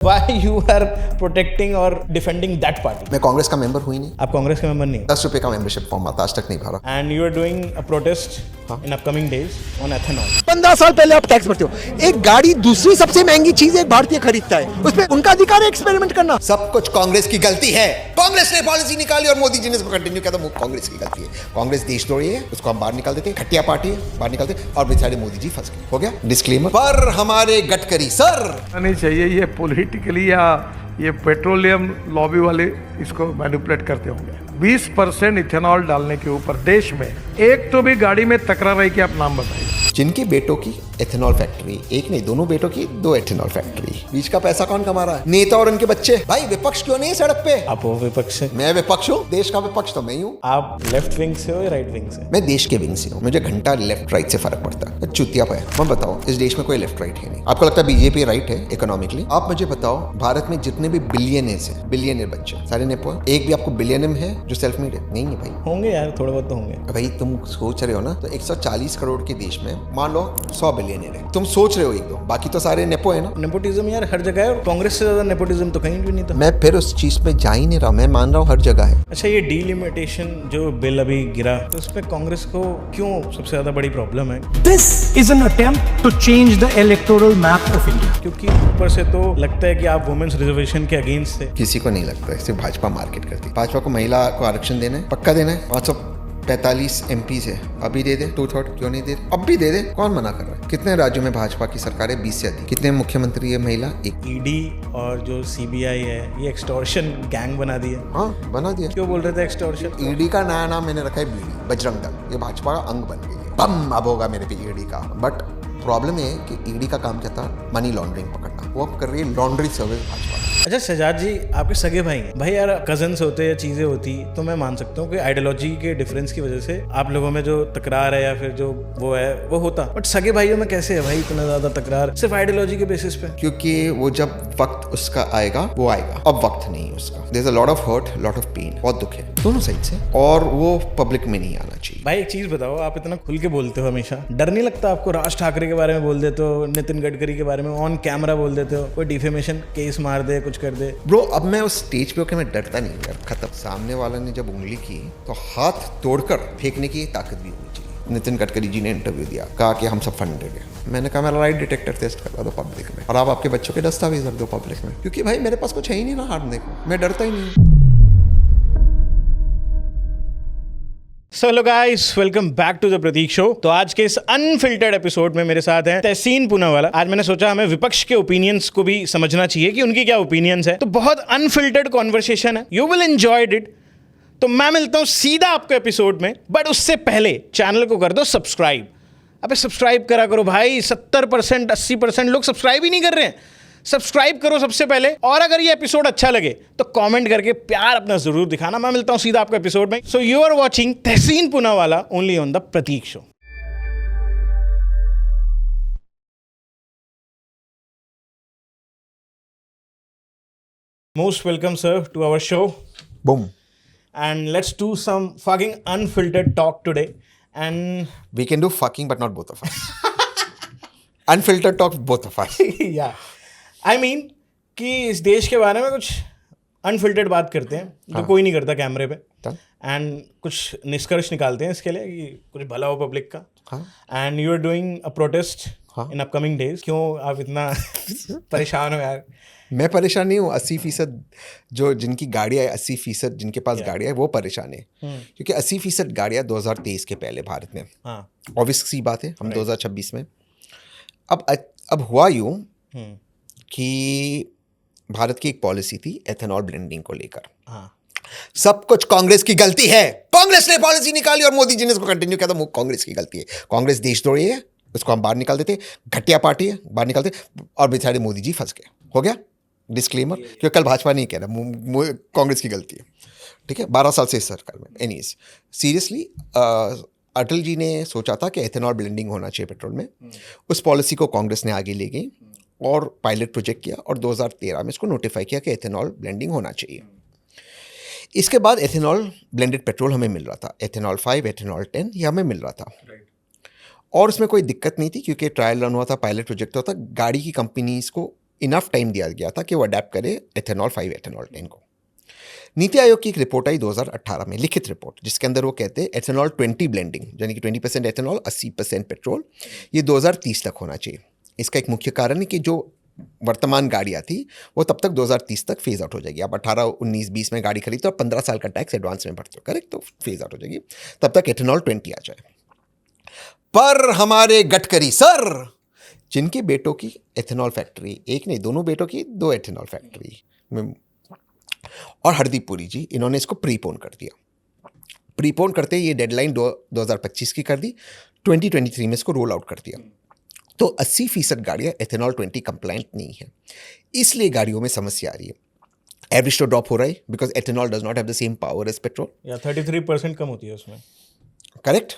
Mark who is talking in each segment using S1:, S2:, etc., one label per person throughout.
S1: Why you are protecting or defending that party?
S2: मैं कांग्रेस का member हुई नहीं।
S1: आप कांग्रेस के मेंबर नहीं
S2: 10 रुपए का मेंबरशिप फॉर्म आता आज तक नहीं भरा।
S1: and you are doing a protest in upcoming days on ethanol.
S3: 15 साल पहले आप टैक्स भरते हो। एक गाड़ी दूसरी सबसे महंगी चीज एक भारतीय खरीदता है, उसमें उनका अधिकार है एक्सपेरिमेंट करना।
S2: सब कुछ कांग्रेस की गलती है। कांग्रेस ने पॉलिसी निकाली और मोदी जी ने इसको कंटिन्यू किया, तो कांग्रेस की गलती है। कांग्रेस देशद्रोही है, उसको हम बाहर निकाल देते, घटिया पार्टी है, बाहर निकालते और बेचारे मोदी जी फंस गए। हो गया डिस्क्लेमर। पर हमारे गडकरी सर
S4: नहीं चाहिए, ये पॉलिटिकली या ये पेट्रोलियम लॉबी वाले इसको मैनिपुलेट करते होंगे। 20% इथेनॉल डालने के ऊपर देश में एक तो भी गाड़ी में तकरार रही कि आप नाम बताइए।
S2: जिनके बेटों की एथेनॉल फैक्ट्री, एक नहीं दोनों बेटों की 2 एथेनॉल फैक्ट्री, बीच का पैसा कौन कमा रहा है? नेता और उनके बच्चे। भाई विपक्ष क्यों नहीं सड़क पे?
S1: आप वो विपक्ष से,
S2: मैं विपक्ष हूँ, देश का विपक्ष तो मैं ही हूँ।
S1: आप लेफ्ट विंग से हो या राइट विंग से?
S2: मैं देश के विंग से हूँ, मुझे घंटा लेफ्ट राइट से फर्क पड़ता है। चुतिया पे मैं बताओ, इस देश में कोई लेफ्ट राइट है नहीं। आपको लगता है बीजेपी राइट है इकोनॉमिकली? आप मुझे बताओ, भारत में जितने भी बिलियनियर बच्चे सारे नेपो हैं, एक भी आपको बिलियनियर है जो सेल्फ मेड है? नहीं है भाई।
S1: होंगे यार, थोड़े बहुत तो होंगे।
S2: भाई तुम सोच रहे हो ना, तो 140 करोड़ के देश में मान लो 100 बिलियनियर है, तुम सोच रहे हो एक दो, बाकी तो सारे नेपो है ना।
S1: नेपोटिज्म यार हर जगह है, और कांग्रेस से ज्यादा नेपोटिज्म तो कहीं भी नहीं था।
S2: मैं फिर उस चीज पे जा ही नहीं रहा, मैं मान रहा हूँ हर जगह है।
S1: अच्छा, ये डीलिमिटेशन जो बिल अभी गिरा, तो उसमें कांग्रेस को क्यों सबसे ज्यादा बड़ी प्रॉब्लम है?
S3: This is an attempt to change the electoral map of India.
S1: क्योंकि ऊपर से तो लगता है कि आप वुमेन्स रिजर्वेशन के अगेंस्ट थे।
S2: किसी को नहीं लगता है, सिर्फ भाजपा मार्केट करती है। भाजपा को महिला को आरक्षण देना है, पक्का देना है। 545 एमपी है, अभी दे दे। 2/3 क्यों नहीं दे रहे? अब भी दे दे, कौन मना कर रहा है? कितने राज्यों में भाजपा की सरकार है? 20 से अधिक। कितने मुख्यमंत्री है महिला? एक।
S1: ईडी और जो सीबीआई है, ये एक्सटॉर्शन गैंग बना दिया।
S2: हाँ बना दिया।
S1: क्यों बोल रहे थे एक्सटॉर्शन?
S2: ईडी का नया नाम मैंने रखा है बीडी, बजरंग दल। ये भाजपा का अंग बन गई है। बम अब होगा मेरे पे ईडी का। बट प्रॉब्लम है कि ईडी का काम क्या था? मनी लॉन्ड्रिंग पकड़ना। वो अब कर रही है लॉन्ड्री सर्विस भाजपा।
S1: अच्छा शहजाद जी, आपके सगे भाई हैं भाई यार, कजन्स होते या चीजें होती तो मैं मान सकता हूँ कि आइडियोलॉजी के डिफरेंस की वजह से आप लोगों में जो तकरार है या फिर जो वो है वो होता, बट सगे भाइयों में कैसे है भाई इतना ज्यादा तकरार सिर्फ आइडियोलॉजी के बेसिस पे?
S2: क्योंकि वो जब वक्त उसका आएगा वो आएगा, अब वक्त नहीं है उसका। There is a lot of hurt, lot of pain, बहुत दुख है दोनों साइड से, और वो पब्लिक में नहीं आना चाहिए।
S1: भाई एक चीज बताओ, आप इतना खुल के बोलते हो हमेशा, डर नहीं लगता आपको? राज ठाकरे के बारे में बोल देते हो, नितिन गडकरी के बारे में ऑन कैमरा बोल देते हो, कोई डिफेमेशन केस मार दे, कुछ कर दे।
S2: ब्रो अब मैं उस स्टेज पे होकर मैं डरता नहीं यार, खत्म। सामने वाला ने जब उंगली की तो हाथ तोड़कर फेंकने की ताकत भी होनी चाहिए। नितिन गडकरी जी ने इंटरव्यू दिया, कहा कि हम सब फंडेड है। मैंने कहा मेरा राइट डिटेक्टर टेस्ट करवा दो पब्लिक में, और आप आपके बच्चों के दस्तावेज रख दो पब्लिक में, क्योंकि भाई मेरे पास कुछ है ही नहीं ना हारने को, मैं डरता ही नहीं।
S1: So hello guys, welcome back to the Prateek show. तो आज के इस अनफिल्टर्ड एपिसोड में मेरे साथ हैं तहसीन पूनावाला। आज मैंने सोचा हमें विपक्ष के ओपिनियंस को भी समझना चाहिए कि उनकी क्या ओपिनियंस है, तो बहुत अनफिल्टर्ड कॉन्वर्सेशन है, यू विल एंजॉयड इट। तो मैं मिलता हूँ सीधा आपको एपिसोड में, बट उससे पहले चैनल को कर दो सब्सक्राइब। अबे सब्सक्राइब करा करो भाई, 70% 80% लोग सब्सक्राइब ही नहीं कर रहे हैं। सब्सक्राइब करो सबसे पहले, और अगर ये एपिसोड अच्छा लगे तो कमेंट करके प्यार अपना जरूर दिखाना। मैं मिलता हूं सीधा आपको एपिसोड में। So you are watching Tehseen Poonawalla only on the Prateek show. Most welcome sir to our show,
S2: boom.
S1: And let's do some fucking unfiltered talk today. And
S2: we can do fucking but not both of us. Unfiltered talk both of us.
S1: Yeah I mean कि इस देश के बारे में कुछ unfiltered बात करते हैं जो कोई नहीं करता कैमरे पे, एंड कुछ निष्कर्ष निकालते हैं इसके लिए कि कुछ भला हो पब्लिक का। And you are doing a protest in upcoming days. क्यों आप इतना परेशान हो यार?
S2: मैं परेशान नहीं हूँ। 80% जो जिनकी गाड़ियाँ है, 80% जिनके पास गाड़ियाँ है वो परेशान है, क्योंकि 80% गाड़ियाँ 2023 के पहले भारत में। ऑब्वियस सी बात है, हम 2026 में। अब हुआ यूँ कि भारत की एक पॉलिसी थी एथेनॉल ब्लेंडिंग को लेकर। सब कुछ कांग्रेस की गलती है। कांग्रेस ने पॉलिसी निकाली और मोदी जी ने इसको कंटिन्यू किया, तो कांग्रेस की गलती है। कांग्रेस देशद्रोही है, उसको हम बाहर निकाल देते, घटिया पार्टी है, बाहर निकालते, और बेचारे मोदी जी फंस गए। हो गया डिस्क्लेमर, क्योंकि कल भाजपा नहीं कह रहा कांग्रेस की गलती है, ठीक है? 12 साल से इस सरकार में। एनीवेज सीरियसली अटल जी ने सोचा था कि एथेनॉल ब्लेंडिंग होना चाहिए पेट्रोल में। उस पॉलिसी को कांग्रेस ने आगे ले गई और पायलट प्रोजेक्ट किया, और 2013 में इसको नोटिफाई किया कि एथेनॉल ब्लेंडिंग होना चाहिए। इसके बाद एथेनॉल ब्लेंडेड पेट्रोल हमें मिल रहा था, एथेनॉल 5, एथेनॉल 10, ये हमें मिल रहा था। और उसमें कोई दिक्कत नहीं थी, क्योंकि ट्रायल रन हुआ था, पायलट प्रोजेक्ट हुआ था। गाड़ी की कंपनीज को इनफ टाइम दिया गया था कि वो अडेप्ट करे एथेनॉल 5 एथेनॉल 10 को। नीति आयोग की एक रिपोर्ट आई 2018 में, लिखित रिपोर्ट, जिसके अंदर वो कहते हैं एथेनॉल 20 ब्लेंडिंग, यानी कि 20% एथेनॉल 80% पेट्रोल, ये 2030 तक होना चाहिए। इसका एक मुख्य कारण है कि जो वर्तमान गाड़ियाँ थी वो तब तक 2030 तक फेज आउट हो जाएगी। आप 18, 19, 20 में गाड़ी खरीदते हो, 15 साल का टैक्स एडवांस में भरते हो, करेक्ट, तो फेज आउट हो जाएगी, तब तक एथेनॉल 20 आ जाए। पर हमारे गडकरी सर, जिनके बेटों की एथेनॉल फैक्ट्री, एक नहीं दोनों बेटों की 2 एथेनॉल फैक्ट्री, और हरदीप पुरी जी, इन्होंने इसको प्रीपोन कर दिया। प्रीपोन करते ये डेडलाइन 2025 की कर दी, 2023 में इसको रोल आउट कर दिया। तो 80% गाड़ियाँ एथेनॉल 20 कंप्लाइंट नहीं है, इसलिए गाड़ियों में समस्या आ रही है। एवरेज तो ड्रॉप हो रहा है because ethanol does not have the same power as petrol,
S1: या 33% कम होती है उसमें।
S2: करेक्ट,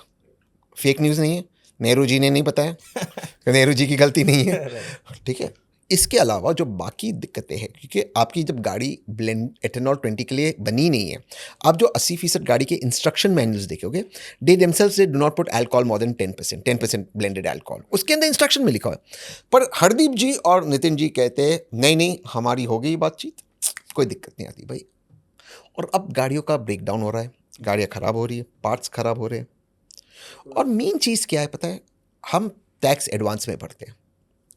S2: फेक न्यूज़ नहीं है, नेहरू जी ने नहीं बताया, नेहरू जी की गलती नहीं है, ठीक है। इसके अलावा जो बाकी दिक्कतें हैं, क्योंकि आपकी जब गाड़ी ब्लेंड एथेनॉल 20 के लिए बनी नहीं है, आप जो 80% गाड़ी के इंस्ट्रक्शन मैनुअल्स देखोगे, they themselves do not put alcohol more than 10% blended alcohol, उसके अंदर इंस्ट्रक्शन में लिखा है। पर हरदीप जी और नितिन जी कहते हैं नहीं हमारी हो गई बातचीत, कोई दिक्कत नहीं आती भाई। और अब गाड़ियों का ब्रेक डाउन हो रहा है, गाड़ियाँ ख़राब हो रही है, पार्ट्स ख़राब हो रहे हैं, और मेन चीज़ क्या है पता है, हम टैक्स एडवांस में भरते हैं,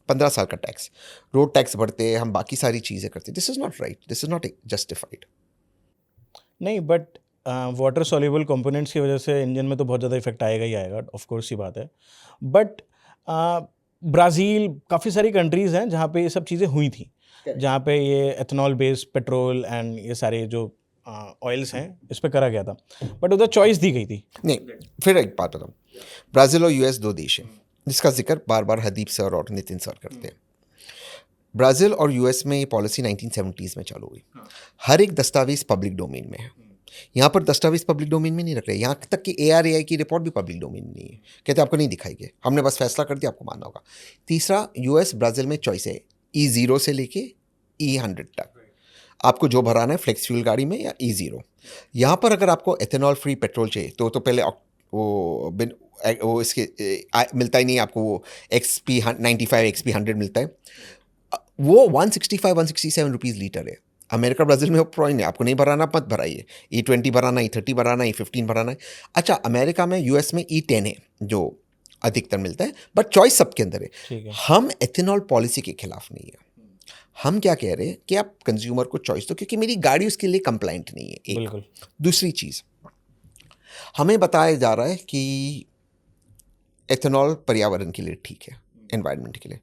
S2: 15 साल का टैक्स, रोड टैक्स भरते हैं, हम बाकी सारी चीज़ें करते हैं। This is not right, this is not justified.
S1: नहीं, बट वाटर सॉल्युबल कंपोनेंट्स की वजह से इंजन में तो बहुत ज़्यादा इफेक्ट आएगा ही आएगा, ऑफ कोर्स ही बात है। बट ब्राज़ील, काफ़ी सारी कंट्रीज़ हैं जहाँ पे ये सब चीज़ें हुई थी, जहाँ पे ये एथेनॉल बेस्ड पेट्रोल एंड ये सारे जो ऑयल्स हैं इस पे करा गया था, बट उधर चॉइस दी गई थी।
S2: नहीं, फिर एक बात बताऊँ, ब्राज़ील और यूएस 2 देश हैं जिसका जिक्र बार बार हरदीप सर और नितिन सर करते हैं। ब्राज़ील और यूएस में ये पॉलिसी 1970s में चालू हुई। हर एक दस्तावेज पब्लिक डोमेन में है। यहाँ पर दस्तावेज पब्लिक डोमेन में नहीं रख रहे, यहाँ तक कि ARAI की रिपोर्ट भी पब्लिक डोमेन में नहीं है, कहते आपको नहीं दिखाएंगे, हमने बस फैसला कर दिया, आपको मानना होगा। तीसरा, यूएस ब्राज़ील में चॉइस है E0 से लेके E100 तक, आपको जो भराना है फ्लेक्स फ्यूल गाड़ी में या E0। यहाँ पर अगर आपको एथेनॉल फ्री पेट्रोल चाहिए तो पहले वो इसके मिलता ही नहीं आपको, वो XP95 XP100 मिलता है, वो 165-167 रुपीज़ लीटर है। अमेरिका ब्राज़ील में वो प्रोइन है, आपको नहीं भराना मत भराइए, E20 भराना, E30 भराना, E15 भराना है। अच्छा, अमेरिका में US में E10 है जो अधिकतर मिलता है, बट चॉइस सबके अंदर है। हम एथेनॉल पॉलिसी के खिलाफ नहीं है, हम क्या कह रहे हैं कि आप कंज्यूमर को चॉइस दो, क्योंकि मेरी गाड़ी उसके लिए कंप्लाइंट नहीं है, एक।
S1: बिल्कुल।
S2: दूसरी चीज़, हमें बताया जा रहा है कि एथेनॉल पर्यावरण के लिए ठीक है, एनवायरनमेंट के लिए।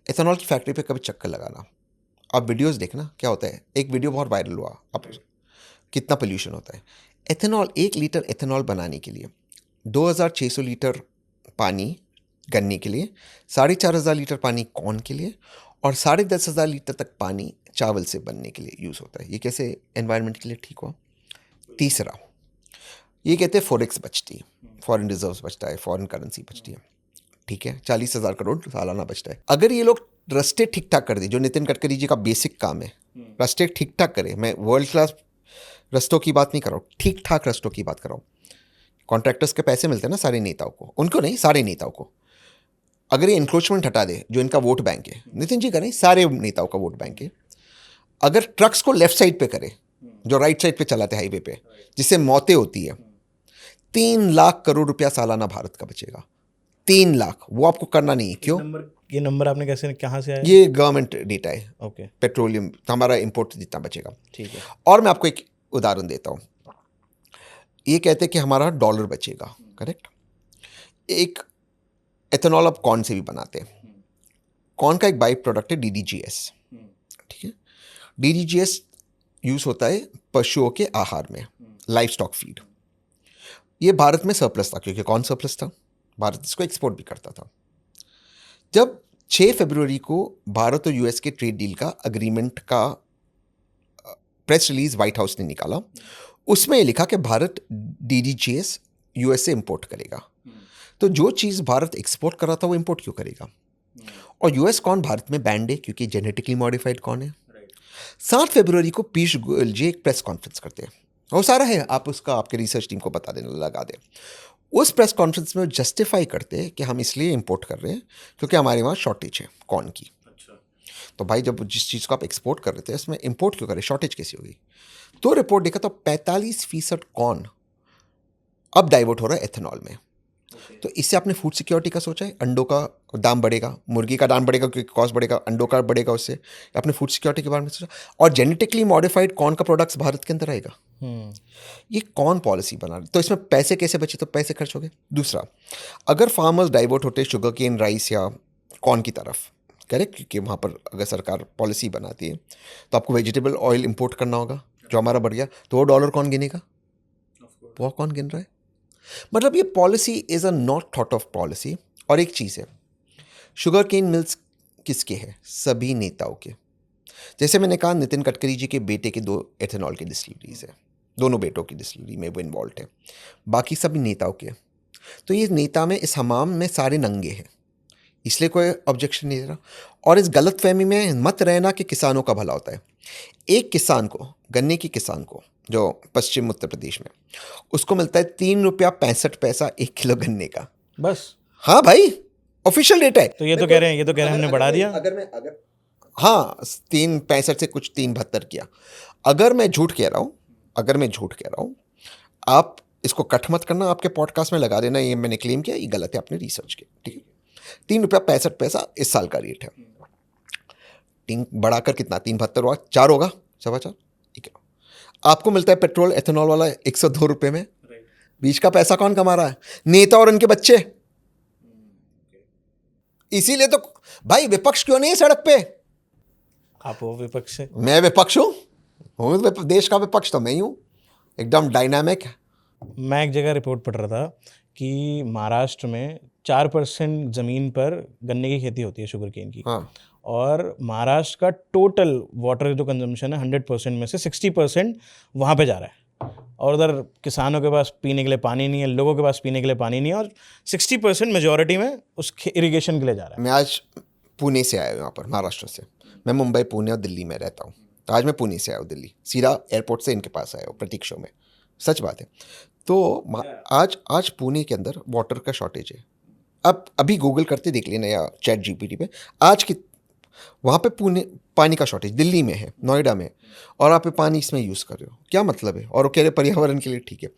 S2: एथेनॉल की फैक्ट्री पे कभी चक्कर लगाना, आप वीडियोस देखना क्या होता है। एक वीडियो बहुत वायरल हुआ, अब कितना पोल्यूशन होता है। एथेनॉल, 1 लीटर एथेनॉल बनाने के लिए 2600 लीटर पानी गन्ने के लिए, 4500 लीटर पानी कॉर्न के लिए, और 10,500 लीटर तक पानी चावल से बनने के लिए यूज़ होता है। ये कैसे एनवायरनमेंट के लिए ठीक हुआ? तीसरा, ये कहते हैं फॉरेक्स बचती है, फॉरेन रिजर्व्स बचता है, फॉरेन करेंसी बचती है, ठीक है, 40,000 करोड़ सालाना बचता है। अगर ये लोग रस्ते ठीक ठाक कर दे, जो नितिन गडकरी जी का बेसिक काम है, रस्ते ठीक ठाक करे, मैं वर्ल्ड क्लास रस्तों की बात नहीं कर रहा हूँ, ठीक ठाक रस्तों की बात कर रहा हूँ। कॉन्ट्रैक्टर्स के पैसे मिलते हैं ना सारे नेताओं को, उनको नहीं, सारे नेताओं को। अगर ये इंक्रोचमेंट हटा दे, जो इनका वोट बैंक है, नितिन जी का नहीं, सारे नेताओं का वोट बैंक है। अगर ट्रक्स को लेफ्ट साइड पे करे, जो राइट साइड पे चलाते हाईवे पे, जिससे मौतें होती है, 3 लाख करोड़ रुपया सालाना भारत का बचेगा। 3 लाख, वो आपको करना नहीं है। क्यों?
S1: ये नंबर आपने कैसे, कहाँ से आया?
S2: ये गवर्नमेंट डेटा है।
S1: ओके।
S2: पेट्रोलियम, हमारा इंपोर्ट जितना बचेगा,
S1: ठीक है।
S2: और मैं आपको एक उदाहरण देता हूँ। ये कहते हैं कि हमारा डॉलर बचेगा, करेक्ट। एक एथेनॉल अब कॉर्न से भी बनाते हैं। कॉर्न का एक बाई प्रोडक्ट है DDGS, ठीक है। DDGS यूज़ होता है पशुओं के आहार में, लाइफ स्टॉक फीड। ये भारत में सरप्लस था, क्योंकि कॉर्न सरप्लस था, भारत इसको एक्सपोर्ट भी करता था। जब 6 फरवरी को भारत और US के ट्रेड डील का अग्रीमेंट का प्रेस रिलीज व्हाइट हाउस ने निकाला, उसमें लिखा कि भारत DDGS US से इंपोर्ट करेगा। तो जो चीज़ भारत एक्सपोर्ट कर रहा था वो इंपोर्ट क्यों करेगा? और US कॉर्न भारत में बैंड है क्योंकि जेनेटिकली मॉडिफाइड कॉर्न है। 7 फरवरी को पीयूष गोयल जी एक प्रेस कॉन्फ्रेंस करते हैं, वो सारा है, आप उसका आपके रिसर्च टीम को बता देना, लगा दें। उस प्रेस कॉन्फ्रेंस में जस्टिफाई करते हैं कि हम इसलिए इंपोर्ट कर रहे हैं क्योंकि हमारे वहाँ शॉर्टेज है कॉर्न की। तो भाई जब जिस चीज़ को आप एक्सपोर्ट कर रहे थे उसमें इंपोर्ट क्यों करें, शॉर्टेज कैसी होगी? तो रिपोर्ट देखा तो 45% कॉर्न अब डाइवर्ट हो रहा है एथेनॉल में। तो इससे आपने फूड सिक्योरिटी का सोचा है? अंडों का दाम बढ़ेगा, मुर्गी का दाम बढ़ेगा क्योंकि कॉस्ट बढ़ेगा, अंडों का बढ़ेगा, उससे आपने फूड सिक्योरिटी के बारे में सोचा? और जेनेटिकली मॉडिफाइड कॉर्न का प्रोडक्ट्स भारत के अंदर आएगा। ये कौन पॉलिसी बना रहा? तो इसमें पैसे कैसे बचे? तो पैसे खर्च हो गए। दूसरा, अगर फार्मर्स डाइवर्ट होते शुगर केन, राइस या कॉर्न की तरफ, करेक्ट, क्योंकि वहाँ पर अगर सरकार पॉलिसी बनाती है तो आपको वेजिटेबल ऑयल इंपोर्ट करना होगा जो हमारा बढ़ गया, तो वो डॉलर कौन गिनेगा? वो कौन गिन रहा है? मतलब ये policy is a not thought of policy. और एक चीज़ है, शुगर केन मिल्स किसके हैं? सभी नेताओं के। जैसे मैंने कहा, नितिन गडकरी जी के बेटे के 2 एथेनॉल की डिस्टिलरीज है, दोनों बेटों की डिस्टिलरी में वो इन्वॉल्व है, बाकी सभी नेताओं के। तो ये नेता में इस हमाम में सारे नंगे हैं, इसलिए कोई ऑब्जेक्शन नहीं दे रहा। और इस गलत फहमी में मत रहना कि किसानों का भला होता है। एक किसान को, गन्ने की किसान को जो पश्चिम उत्तर प्रदेश में, उसको मिलता है 3 रुपया 65 पैसा 1 किलो गन्ने का,
S1: बस।
S2: हाँ भाई, ऑफिशियल रेट है।
S1: तो ये तो कह रहे हैं हमने बढ़ा दिया।
S2: अगर हाँ, 3.65 से कुछ 3.72 किया। अगर मैं झूठ कह रहा हूँ, आप इसको कट मत करना, आपके पॉडकास्ट में लगा देना ये मैंने क्लेम किया, ये गलत है, आपने रिसर्च किया, ठीक है। 3 रुपया 65 पैसा इस साल का रेट है। 3 बढ़ाकर कितना? 3.72 होगा, 4 होगा, 4.25, ठीक है। आपको मिलता है पेट्रोल एथेनॉल वाला 102 रुपये में। बीच का पैसा कौन कमा रहा है? नेता और उनके बच्चे। इसीलिए तो भाई विपक्ष क्यों नहीं है सड़क पे?
S1: आप वो विपक्ष से?
S2: मैं विपक्ष हूँ, देश का विपक्ष तो मैं ही हूँ, एकदम डायनामिक।
S1: मैं एक जगह रिपोर्ट पढ़ रहा था कि महाराष्ट्र में 4% ज़मीन पर गन्ने की खेती होती है, शुगर केन की।
S2: हाँ।
S1: और महाराष्ट्र का टोटल वाटर जो कंजम्पशन है 100% में से 60% वहाँ पे जा रहा है। और उधर किसानों के पास पीने के लिए पानी नहीं है, लोगों के पास पीने के लिए पानी नहीं है, और 60% मेजॉरिटी में उस इरिगेशन के लिए जा रहा है।
S2: मैं आज पुणे से आया हूँ यहाँ पर, महाराष्ट्र से। मैं मुंबई, पुणे और दिल्ली में रहता हूँ। तो आज मैं पुणे से आया हूँ दिल्ली, सीधा एयरपोर्ट से इनके पास आया हूँ, प्रतीक शो में। सच बात है। तो आज पुणे के अंदर वाटर का शॉर्टेज है। अब अभी गूगल करते देख लेना या चैट जीपीटी पे, आज की वहाँ पे पुणे पानी का शॉर्टेज दिल्ली में है, नोएडा में, और आप पानी इसमें यूज़ कर रहे हो, क्या मतलब है? और वो कह रहे पर्यावरण के लिए ठीक है।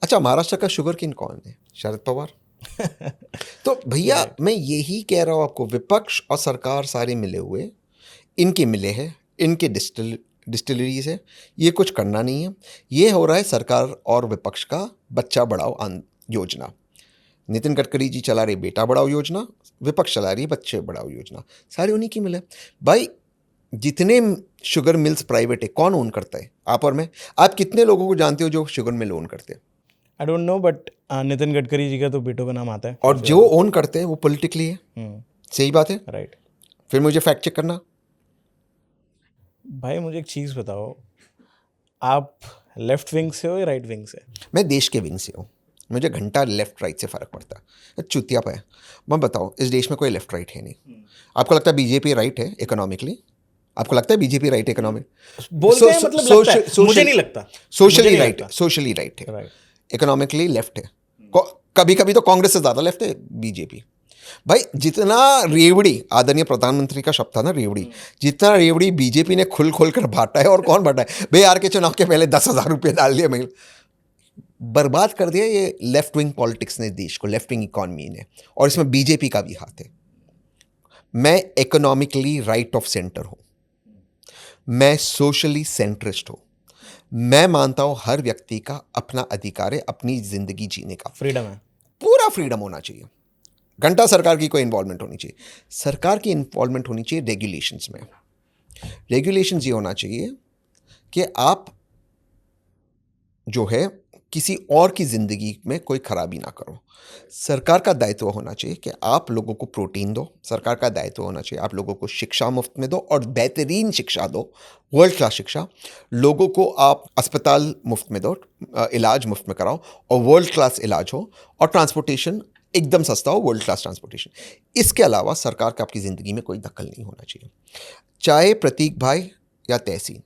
S2: अच्छा, महाराष्ट्र का शुगर केन कौन है? शरद पवार। तो भैया मैं यही कह रहा हूँ आपको, विपक्ष और सरकार सारे मिले हुए, इनके मिले हैं, इनके डिस्टिलरीज है, ये कुछ करना नहीं है। ये हो रहा है सरकार और विपक्ष का बच्चा बढ़ाओ योजना। नितिन गडकरी जी चला रहे बेटा बढ़ाओ योजना, विपक्ष चला रही बच्चे बढ़ाओ योजना, सारे उन्हीं की मिले। भाई जितने शुगर मिल्स प्राइवेट है, कौन ओन करता है? आप और मैं। आप कितने लोगों को जानते हो जो शुगर मिल ओन करते हैं?
S1: I don't know, but Nitin Gadkari ji का तो बेटों का नाम आता है।
S2: और जो ओन करते हैं वो पॉलिटिकली है। सही बात है,
S1: राइट।
S2: फिर मुझे फैक्ट चेक करना।
S1: भाई मुझे एक चीज़ बताओ, आप लेफ्ट विंग से हो या राइट विंग से?
S2: मैं देश के विंग से हूँ, मुझे घंटा लेफ्ट राइट से फ़र्क पड़ता है। चुतिया पे मैं बताओ, इस देश में कोई लेफ्ट राइट है नहीं। आपको लगता है बीजेपी राइट है इकोनॉमिकली? आपको लगता है बीजेपी राइट इकोनॉमिक?
S1: बोलते हैं, मतलब लगता है। मुझे नहीं लगता।
S2: सोशली राइट है, इकोनॉमिकली लेफ्ट है। कभी कभी तो कांग्रेस से ज़्यादा लेफ्ट है बीजेपी। भाई जितना रेवड़ी, आदरणीय प्रधानमंत्री का शब्द था ना रेवड़ी, जितना रेवड़ी बीजेपी ने खुल कर बांटा है, और कौन बांटा है? बिहार के चुनाव के पहले 10,000 रुपये डाल दिए, महिला बर्बाद कर दिया। ये लेफ्ट विंग पॉलिटिक्स ने देश को, लेफ्ट विंग इकॉनमी ने, और इसमें बीजेपी का भी हाथ है। मैं इकोनॉमिकली राइट ऑफ सेंटर हूं, मैं सोशली सेंट्रिस्ट हूं। मैं मानता हूं हर व्यक्ति का अपना अधिकार है अपनी जिंदगी जीने का,
S1: फ्रीडम है,
S2: पूरा फ्रीडम होना चाहिए। घंटा सरकार की कोई इन्वॉल्वमेंट होनी चाहिए। सरकार की इन्वॉल्वमेंट होनी चाहिए रेगुलेशंस में। रेगुलेशंस ये होना चाहिए कि आप जो है किसी और की ज़िंदगी में कोई खराबी ना करो। सरकार का दायित्व होना चाहिए कि आप लोगों को प्रोटीन दो। सरकार का दायित्व होना चाहिए आप लोगों को शिक्षा मुफ्त में दो, और बेहतरीन शिक्षा दो, वर्ल्ड क्लास शिक्षा। लोगों को आप अस्पताल मुफ्त में दो, इलाज मुफ्त में कराओ, और वर्ल्ड क्लास इलाज हो, और ट्रांसपोर्टेशन एकदम सस्ता हो, वर्ल्ड क्लास ट्रांसपोर्टेशन। इसके अलावा सरकार का आपकी ज़िंदगी में कोई दखल नहीं होना चाहिए। चाहे प्रतीक भाई या तहसीन,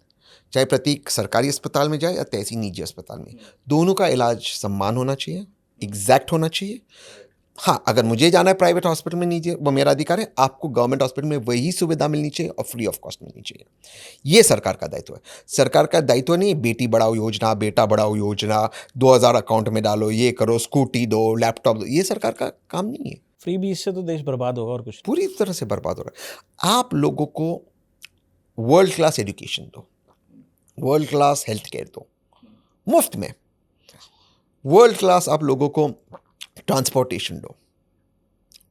S2: चाहे प्रतीक सरकारी अस्पताल में जाए या तहसीन निजी अस्पताल में, दोनों का इलाज सम्मान होना चाहिए, एग्जैक्ट होना चाहिए। हाँ, अगर मुझे जाना है प्राइवेट हॉस्पिटल में नीचे, वो मेरा अधिकार है। आपको गवर्नमेंट हॉस्पिटल में वही सुविधा मिलनी चाहिए और फ्री ऑफ कॉस्ट मिलनी चाहिए। ये सरकार का दायित्व है। सरकार का दायित्व नहीं बेटी बढ़ाओ योजना, बेटा बढ़ाओ योजना, 2000 अकाउंट में डालो, ये करो, स्कूटी दो, लैपटॉप दो। ये सरकार का काम नहीं है।
S1: फ्री बीस से तो देश बर्बाद होगा और कुछ
S2: पूरी तरह से बर्बाद हो रहा है। आप लोगों को वर्ल्ड क्लास एजुकेशन दो, वर्ल्ड क्लास हेल्थ केयर दो मुफ्त में, वर्ल्ड क्लास आप लोगों को ट्रांसपोर्टेशन दो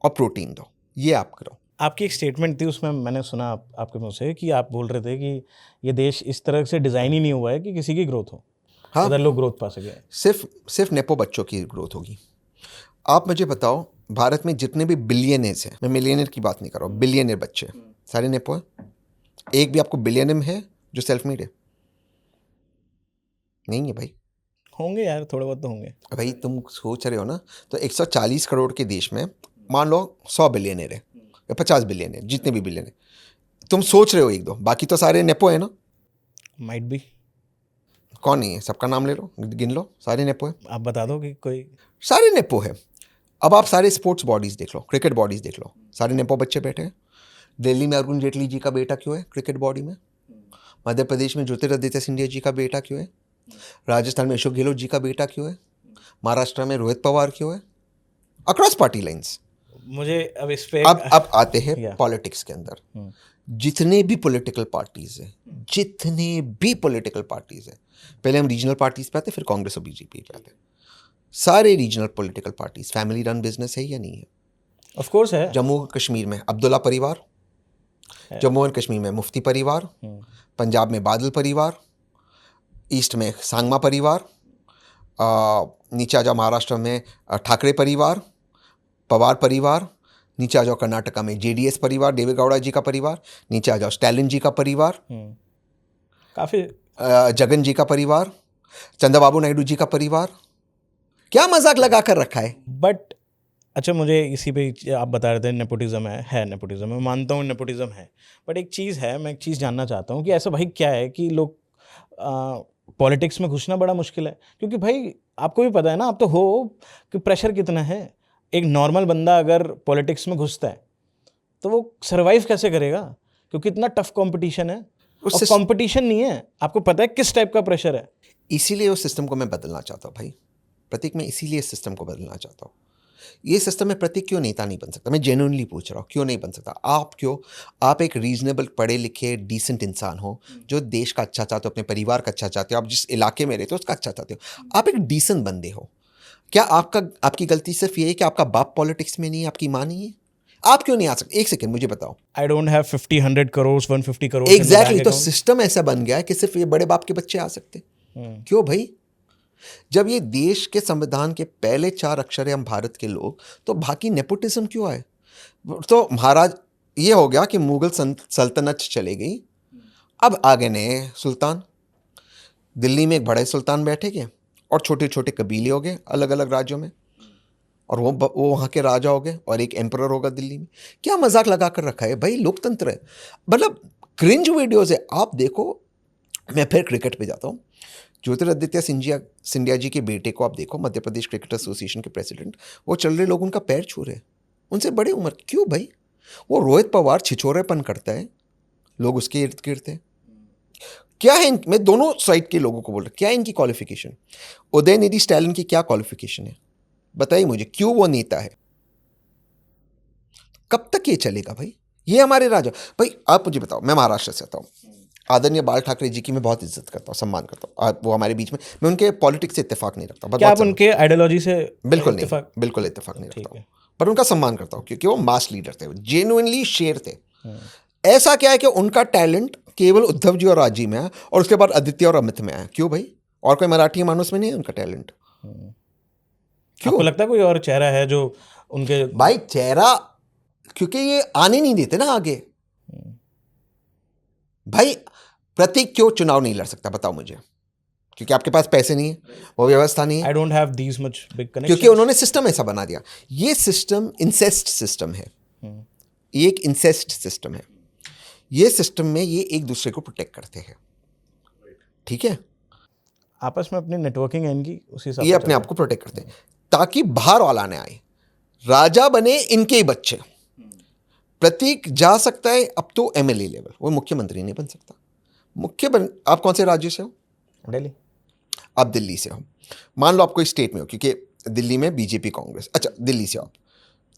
S2: और प्रोटीन दो। ये आप करो।
S1: आपकी एक स्टेटमेंट थी, उसमें मैंने सुना आपके मुंह से कि आप बोल रहे थे कि ये देश इस तरह से डिज़ाइन ही नहीं हुआ है कि किसी की ग्रोथ हो,
S2: हाँ,
S1: अदर लोग ग्रोथ पा सके।
S2: सिर्फ नेपो बच्चों की ग्रोथ होगी। आप मुझे बताओ, भारत में जितने भी बिलियनर्स हैं, मैं मिलियनर की बात नहीं कर रहा हूँ, बिलियनर बच्चे सारे नेपो हैं। एक भी आपको बिलियनर है जो सेल्फ मेड है? नहीं है भाई।
S1: होंगे यार, थोड़े बहुत तो होंगे।
S2: भाई तुम सोच रहे हो ना, तो 140 करोड़ के देश में मान लो 100 बिलियनर है या 50 बिलियनर, जितने भी बिलियनर, तुम सोच रहे हो एक दो, बाकी तो सारे नेपो है ना।
S1: माइट भी।
S2: कौन नहीं है? सबका नाम ले लो, गिन लो, सारे नेपो है।
S1: आप बता दो कि कोई।
S2: सारे नेपो है। अब आप सारे स्पोर्ट्स बॉडीज देख लो, क्रिकेट बॉडीज देख लो, सारे नेपो बच्चे बैठे हैं। दिल्ली में अरुण जेटली जी का बेटा क्यों है क्रिकेट बॉडी में? मध्य प्रदेश में ज्योतिरादित्य सिंधिया जी का बेटा क्यों है? राजस्थान में अशोक गहलोत जी का बेटा क्यों है? महाराष्ट्र में रोहित पवार क्यों है? Across party lines.
S1: मुझे अब इस पे
S2: अब आते हैं पॉलिटिक्स के अंदर। जितने भी पॉलिटिकल पार्टीज हैं, पहले हम रीजनल पार्टीज पे आते, फिर कांग्रेस और बीजेपी पे आते। सारे regional political parties family run business है या नहीं है?
S1: ऑफ कोर्स है।
S2: जम्मू कश्मीर में अब्दुल्ला परिवार, जम्मू एंड कश्मीर में मुफ्ती परिवार, पंजाब में बादल परिवार, ईस्ट में सांगमा परिवार, नीचे आ जाओ महाराष्ट्र में ठाकरे परिवार, पवार परिवार, नीचे आ जाओ कर्नाटका में जेडीएस परिवार, देवेगौड़ा जी का परिवार, नीचे आ जाओ स्टैलिन जी का परिवार,
S1: काफी
S2: जगन जी का परिवार, चंद्रबाबू नायडू जी का परिवार। क्या मजाक लगा कर रखा है?
S1: बट अच्छा, मुझे इसी पे आप बता रहे थे नेपोटिज्म है नेपोटिज्म, मैं मानता हूँ नेपोटिज्म है। बट एक चीज़ है, मैं एक चीज़ जानना चाहता हूँ कि ऐसा भाई क्या है कि लोग पॉलिटिक्स में घुसना बड़ा मुश्किल है? क्योंकि भाई आपको भी पता है ना, आप तो हो, कि प्रेशर कितना है। एक नॉर्मल बंदा अगर पॉलिटिक्स में घुसता है तो वो सर्वाइव कैसे करेगा? क्योंकि इतना टफ कंपटीशन है, और कंपटीशन नहीं है, आपको पता है किस टाइप का प्रेशर है।
S2: इसीलिए उस सिस्टम को मैं बदलना चाहता हूँ भाई प्रतीक, मैं इसीलिए इस सिस्टम को बदलना चाहता हूँ। ये सिस्टम में प्रतीक क्यों नेता नहीं बन सकता? मैं जेन्युइनली पूछ रहा हूँ, क्यों नहीं बन सकता? आप क्यों? आप एक रीजनेबल पढ़े लिखे डिसेंट इंसान हो, जो देश का अच्छा चाहते हो, अपने परिवार का अच्छा चाहते हो, आप जिस इलाके में रहते हो उसका अच्छा चाहते हो, आप एक डिसेंट बंदे हो। क्या आपकी गलती सिर्फ ये है कि आपका बाप पॉलिटिक्स में नहीं है, आपकी माँ नहीं है? आप क्यों नहीं आ सकते? एक सेकेंड मुझे बताओ।
S1: आई don't have 50-100 crore 150 crore.
S2: Exactly. तो सिस्टम ऐसा बन गया है कि सिर्फ ये बड़े बाप के बच्चे आ सकते। क्यों भाई? जब ये देश के संविधान के पहले 4 अक्षर है हम भारत के लोग, तो बाकी नेपोटिज्म क्यों आए? तो महाराज ये हो गया कि मुगल सल्तनत चले गई, अब आगे नए सुल्तान। दिल्ली में एक बड़े सुल्तान बैठेंगे और छोटे छोटे कबीले हो गए अलग अलग राज्यों में, और वो वहाँ के राजा हो गए, और एक एम्परर होगा दिल्ली में। क्या मजाक लगा कर रखा है भाई? लोकतंत्र है। मतलब क्रिंज वीडियोज है, आप देखो। मैं फिर क्रिकेट पे जाता हूँ। ज्योतिरादित्य सिंधिया जी के बेटे को आप देखो, मध्य प्रदेश क्रिकेट एसोसिएशन के प्रेसिडेंट, वो चल रहे लोग उनका पैर छू रहे, उनसे बड़े उम्र। क्यों भाई? वो रोहित पवार छिछोरेपन करता है, लोग उसके इर्द गिर्द हैं। क्या है मैं दोनों साइड के लोगों को बोल रहा, क्या है इनकी क्वालिफिकेशन? उदयनिधि स्टैलिन की क्या क्वालिफिकेशन है? बताइए मुझे, क्यों वो नेता है? कब तक ये चलेगा भाई? ये हमारे राजा। भाई आप मुझे बताओ, मैं महाराष्ट्र से आता हूँ, आदरणीय बाल ठाकरे जी की मैं बहुत इज्जत करता हूँ, सम्मान करता हूँ, वो हमारे बीच में, मैं उनके पॉलिटिक्स से इत्तेफाक नहीं रखता।
S1: क्या आप उनके आइडियोलॉजी से?
S2: बिल्कुल इत्तेफाक नहीं रखता हूँ, पर उनका सम्मान करता हूँ क्योंकि वो मास लीडर थे, जेन्युइनली शेर थे। ऐसा क्या है कि उनका टैलेंट केवल उद्धव जी और राजी में है, और उसके बाद आदित्य और अमित में है। क्यों भाई? और कोई मराठी मानुस में नहीं है उनका टैलेंट?
S1: क्यों? आपको लगता है कोई और चेहरा है जो उनके?
S2: भाई चेहरा, क्योंकि ये आने नहीं देते ना आगे। भाई प्रतीक क्यों चुनाव नहीं लड़ सकता? बताओ मुझे। क्योंकि आपके पास पैसे नहीं है, वो व्यवस्था नहीं है।
S1: I don't have these much big connection.
S2: क्योंकि उन्होंने सिस्टम ऐसा बना दिया। ये सिस्टम इंसेस्ट सिस्टम है, ये एक इंसेस्ट सिस्टम है। ये सिस्टम में ये एक दूसरे को प्रोटेक्ट करते हैं, ठीक है?
S1: आपस में अपनी नेटवर्किंग है इनकी, उसी हिसाब से
S2: ये अपने आप को प्रोटेक्ट करते हैं ताकि बाहर वाला ना आए। राजा बने इनके ही बच्चे। प्रतीक जा सकता है अब तो एमएलए लेवल, वो मुख्यमंत्री नहीं बन सकता। आप कौन से राज्य से हो?
S1: दिल्ली।
S2: आप दिल्ली से हो, मान लो आप कोई स्टेट में हो, क्योंकि दिल्ली में बीजेपी कांग्रेस, अच्छा दिल्ली से हो आप,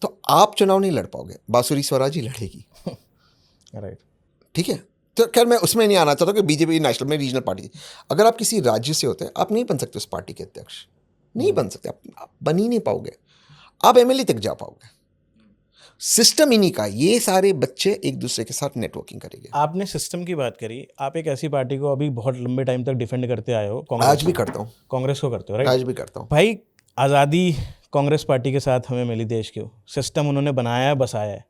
S2: तो आप चुनाव नहीं लड़ पाओगे, बांसुरी स्वराज ही लड़ेगी।
S1: राइट।
S2: ठीक है, तो खैर मैं उसमें नहीं आना चाहता कि बीजेपी नेशनल में रीजनल पार्टी। अगर आप किसी राज्य से होते हैं, आप नहीं बन सकते उस पार्टी के अध्यक्ष, नहीं बन सकते, आप बन ही नहीं पाओगे, आप एमएलए तक जा पाओगे। सिस्टम इन्हीं का, ये सारे बच्चे एक दूसरे के साथ नेटवर्किंग करेंगे।
S1: आपने सिस्टम की बात करी, आप एक ऐसी पार्टी को अभी बहुत लंबे टाइम तक डिफेंड करते आए हो,
S2: आज भी करता हूँ,
S1: कांग्रेस को करते हो, राइट?
S2: आज भी करता हूँ
S1: भाई। आज़ादी कांग्रेस पार्टी के साथ हमें मिली, देश को सिस्टम उन्होंने बनाया है, बसाया है,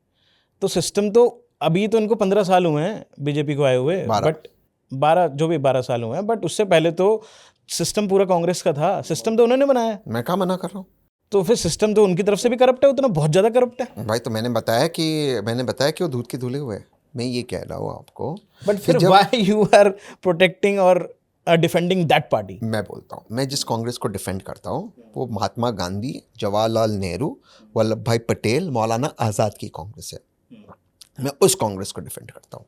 S1: तो सिस्टम तो अभी तो इनको 15 साल हुए हैं बीजेपी को आए हुए, बट 12 साल हुए हैं, बट उससे पहले तो सिस्टम पूरा कांग्रेस का था, सिस्टम तो उन्होंने बनाया।
S2: मैं कहाँ मना कर रहा हूँ?
S1: तो फिर सिस्टम तो उनकी तरफ से भी करप्ट है, उतना बहुत ज़्यादा करप्ट है
S2: भाई। तो मैंने बताया कि वो दूध के धुले हुए हैं, मैं ये कह रहा हूँ आपको।
S1: बट फिर व्हाई यू आर प्रोटेक्टिंग और डिफेंडिंग दैट पार्टी?
S2: मैं बोलता हूँ, मैं जिस कांग्रेस को डिफेंड करता हूँ वो महात्मा गांधी, जवाहरलाल नेहरू, वल्लभ भाई पटेल, मौलाना आज़ाद की कांग्रेस है। मैं उस कांग्रेस को डिफेंड करता हूँ।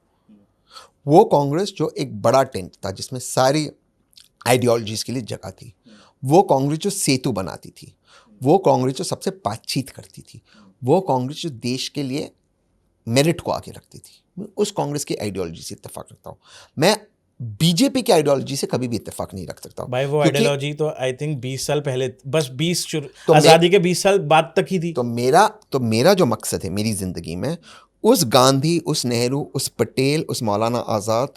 S2: वो कांग्रेस जो एक बड़ा टेंट था जिसमें सारी आइडियोलॉजीज के लिए जगह थी, वो कांग्रेस जो सेतु बनाती थी, वो कांग्रेस जो सबसे बातचीत करती थी, वो कांग्रेस जो देश के लिए मेरिट को आगे रखती थी, मैं उस कांग्रेस की आइडियोलॉजी से इत्तेफाक रखता हूँ। मैं बीजेपी की आइडियोलॉजी से कभी भी इत्तेफाक नहीं रख सकता।
S1: भाई वो आइडियोलॉजी तो आई थिंक 20 साल पहले, बस
S2: तो
S1: आज़ादी के 20 साल बाद तक ही थी।
S2: तो मेरा जो मकसद है मेरी जिंदगी में, उस गांधी, उस नेहरू, उस पटेल, उस मौलाना आज़ाद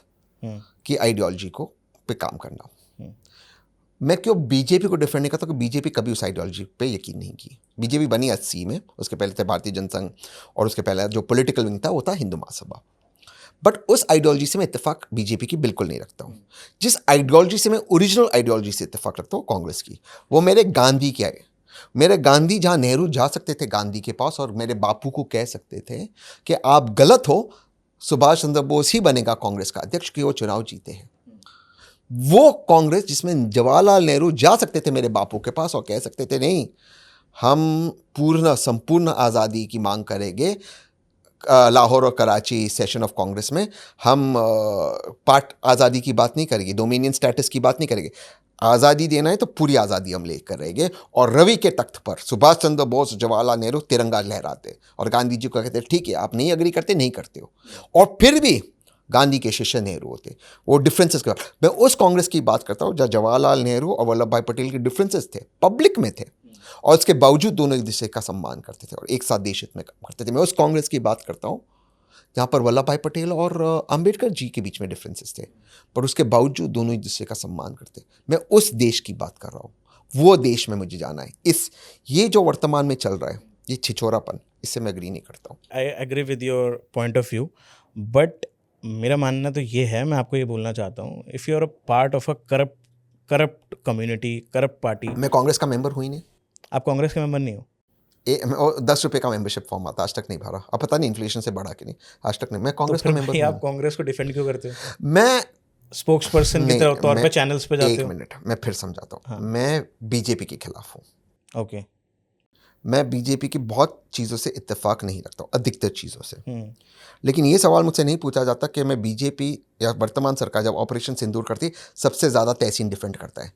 S2: की आइडियोलॉजी को पे काम करना। मैं क्यों बीजेपी को डिफेंड नहीं करता? कि बीजेपी कभी उस आइडियोलॉजी पे यकीन नहीं की। बीजेपी बनी 80 में, उसके पहले थे भारतीय जनसंघ, और उसके पहले जो पॉलिटिकल विंग था वो था हिंदू महासभा। बट उस आइडियोलॉजी से मैं इत्तेफाक बीजेपी की बिल्कुल नहीं रखता हूँ। जिस आइडियोलॉजी से मैं ओरिजिनल आइडियोलॉजी से इत्तेफाक रखता हूँ कांग्रेस की, वो मेरे गांधी की है। मेरे गांधी, जहाँ नेहरू जा सकते थे गांधी के पास और मेरे बापू को कह सकते थे कि आप गलत हो, सुभाष चंद्र बोस ही बनेगा कांग्रेस का अध्यक्ष, कि वो चुनाव जीते हैं। वो कांग्रेस जिसमें जवाहरलाल नेहरू जा सकते थे मेरे बापू के पास और कह सकते थे नहीं, हम संपूर्ण आज़ादी की मांग करेंगे, लाहौर और कराची सेशन ऑफ कांग्रेस में हम पार्ट आज़ादी की बात नहीं करेंगे, डोमिनियन स्टेटस की बात नहीं करेंगे, आज़ादी देना है तो पूरी आज़ादी हम लेकर रहेंगे। और रवि के तख्त पर सुभाष चंद्र बोस, जवाहरलाल नेहरू तिरंगा लहराते और गांधी जी को कहते ठीक है आप नहीं एग्री करते, नहीं करते हो, और फिर भी गांधी के शिष्य नेहरू होते। वो डिफरेंसेस का मैं उस कांग्रेस की बात करता हूँ जहाँ जवाहरलाल नेहरू और वल्लभ भाई पटेल के डिफरेंसेस थे, पब्लिक में थे, और उसके बावजूद दोनों एक दूसरे का सम्मान करते थे और एक साथ देश हित में काम करते थे। मैं उस कांग्रेस की बात करता हूँ जहाँ पर वल्लभ भाई पटेल और अंबेडकर जी के बीच में डिफरेंसेस थे, पर उसके बावजूद दोनों एक दूसरे का सम्मान करते। मैं उस देश की बात कर रहा हूँ, वो देश में मुझे जाना है। ये जो वर्तमान में चल रहा है, ये छिछोरापन, इससे मैं एग्री नहीं करता हूँ।
S1: I agree with your point of view, but मेरा मानना तो ये है, मैं आपको ये बोलना चाहता हूँ, if you are a part of a corrupt community, corrupt party.
S2: मैं कांग्रेस का मेंबर हूँ ही नहीं।
S1: आप कांग्रेस के मेंबर नहीं हो?
S2: 10 रुपये का मेंबरशिप फॉर्म आता, आज तक नहीं भरा। अब पता नहीं इन्फ्लेशन से बढ़ा कि नहीं, आज तक नहीं। मैं कांग्रेस का मेंबर हूँ।
S1: आप कांग्रेस को डिफेंड क्यों करते हो?
S2: मैं
S1: स्पोक्स पर्सन की तौर पे चैनल्स पे जाते हो?
S2: एक मिनट, मैं फिर समझाता हूँ। मैं बीजेपी के खिलाफ हूँ।
S1: ओके।
S2: मैं बीजेपी की बहुत चीज़ों से इत्तेफाक नहीं रखता हूँ, अधिकतर चीज़ों से। लेकिन ये सवाल मुझसे नहीं पूछा जाता कि मैं बीजेपी या वर्तमान सरकार जब ऑपरेशन सिंदूर करती सबसे ज़्यादा तहसीन डिफेंड करता है।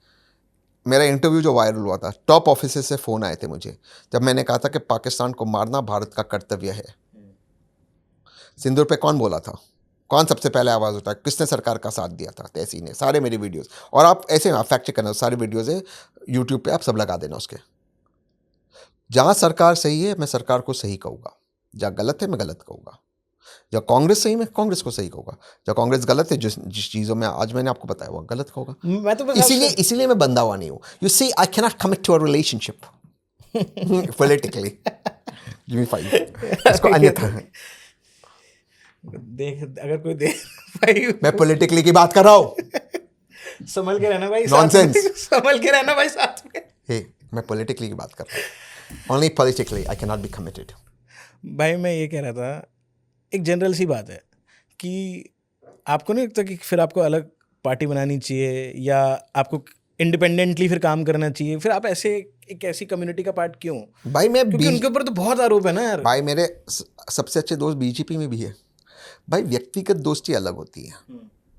S2: मेरा इंटरव्यू जो वायरल हुआ था, टॉप ऑफिसर से फ़ोन आए थे मुझे जब मैंने कहा था कि पाकिस्तान को मारना भारत का कर्तव्य है। सिंदूर पे कौन बोला था? कौन सबसे पहले आवाज़ उठाया? किसने सरकार का साथ दिया था? तहसीन ने। सारे मेरे वीडियोस, और आप ऐसे आप फैक्ट चेक करना, सारे वीडियोस है यूट्यूब पे, आप सब लगा देना उसके। जहाँ सरकार सही है मैं सरकार को सही कहूँगा, जहाँ गलत है मैं गलत कहूँगा। जब कांग्रेस सही, मैं कांग्रेस को सही कहूँगा। जब कांग्रेस गलत है, जिस चीज़ों में आज मैंने आपको बताया वो गलत कहूँगा।
S1: मैं तो
S2: इसीलिए मैं बंधा हुआ नहीं हूँ। You see I can not commit to a relationship politically. Give me 5 इसको अन्यथा
S1: देख, अगर कोई देख भाई,
S2: मैं पॉलिटिकली की बात कर रहा हूँ।
S1: संभल के रहना भाई,
S2: नॉनसेंस।
S1: संभल के रहना भाई साथ में।
S2: हे, मैं पॉलिटिकली की बात कर रहा हूँ। Only politically I can not be committed.
S1: भाई मैं ये कह रहा था, एक जनरल सी बात है कि आपको नहीं लगता कि फिर आपको अलग पार्टी बनानी चाहिए, या आपको इंडिपेंडेंटली फिर काम करना चाहिए, फिर आप ऐसे एक ऐसी कम्युनिटी का पार्ट क्यों?
S2: भाई मैं
S1: क्योंकि उनके ऊपर तो बहुत आरोप है ना यार।
S2: भाई मेरे सबसे अच्छे दोस्त बीजेपी में भी है भाई। व्यक्तिगत दोस्ती अलग होती है,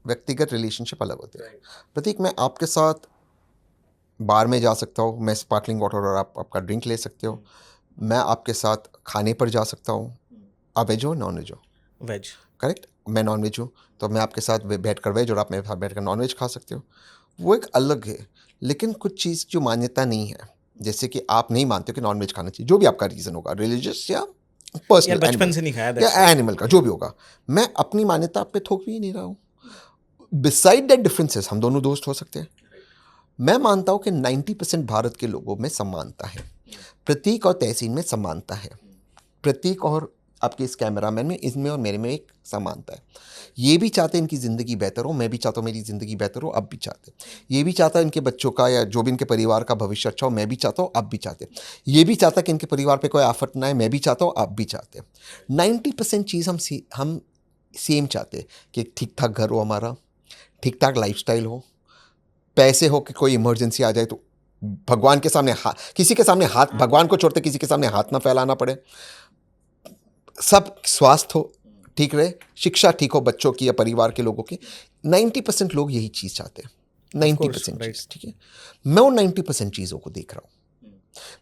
S2: व्यक्तिगत रिलेशनशिप अलग होती है। प्रतीक, मैं आपके साथ बार में जा सकता हूँ, मैं स्पार्कलिंग वाटर और आप आपका ड्रिंक ले सकते हो, मैं आपके साथ खाने पर जा सकता हूँ। आप वेज हो नॉन वेज हो?
S1: वेज।
S2: करेक्ट, मैं नॉन वेज हूँ, तो मैं आपके साथ बैठ कर वेज और आप मेरे साथ बैठ कर नॉन वेज खा सकते हो। वो एक अलग है। लेकिन कुछ चीज़ जो मान्यता नहीं है, जैसे कि आप नहीं मानते हो कि नॉन वेज खाना चाहिए, जो भी आपका रीज़न होगा, रिलीजियस या पर्सनल,
S1: यार बचपन से नहीं खाया,
S2: या एनिमल का, जो भी होगा, मैं अपनी मान्यता आप पे थोप भी नहीं रहा हूँ। बिसाइड दैट डिफरेंसेस हम दोनों दोस्त हो सकते हैं। मैं मानता हूँ कि 90% भारत के लोगों में समानता है। प्रतीक और तहसीन में समानता है। प्रतीक और आपके इस कैमरामैन में, इसमें और मेरे में एक समानता है। ये भी चाहते हैं इनकी ज़िंदगी बेहतर हो, मैं भी चाहता हूँ मेरी ज़िंदगी बेहतर हो, अब भी चाहते हैं। ये भी चाहता है इनके बच्चों का या जो भी इनके परिवार का भविष्य अच्छा हो, मैं भी चाहता हूँ, अब भी चाहते हैं। ये भी चाहता है कि इनके परिवार पे कोई आफत ना आए, मैं भी चाहता हूँ, आप भी चाहते हैं। 90% चीज़ हम सेम चाहते हैं कि ठीक ठाक घर हो हमारा, ठीक ठाक लाइफस्टाइल हो, पैसे हो कि कोई इमरजेंसी आ जाए तो भगवान के सामने किसी के सामने हाथ, भगवान को छोड़ते किसी के सामने हाथ ना फैलाना पड़े, सब स्वास्थ्य हो, ठीक रहे, शिक्षा ठीक हो बच्चों की या परिवार के लोगों की। 90% लोग यही चीज़ चाहते हैं, 90% चीज़, ठीक है। मैं उन 90% चीज़ों को देख रहा हूँ।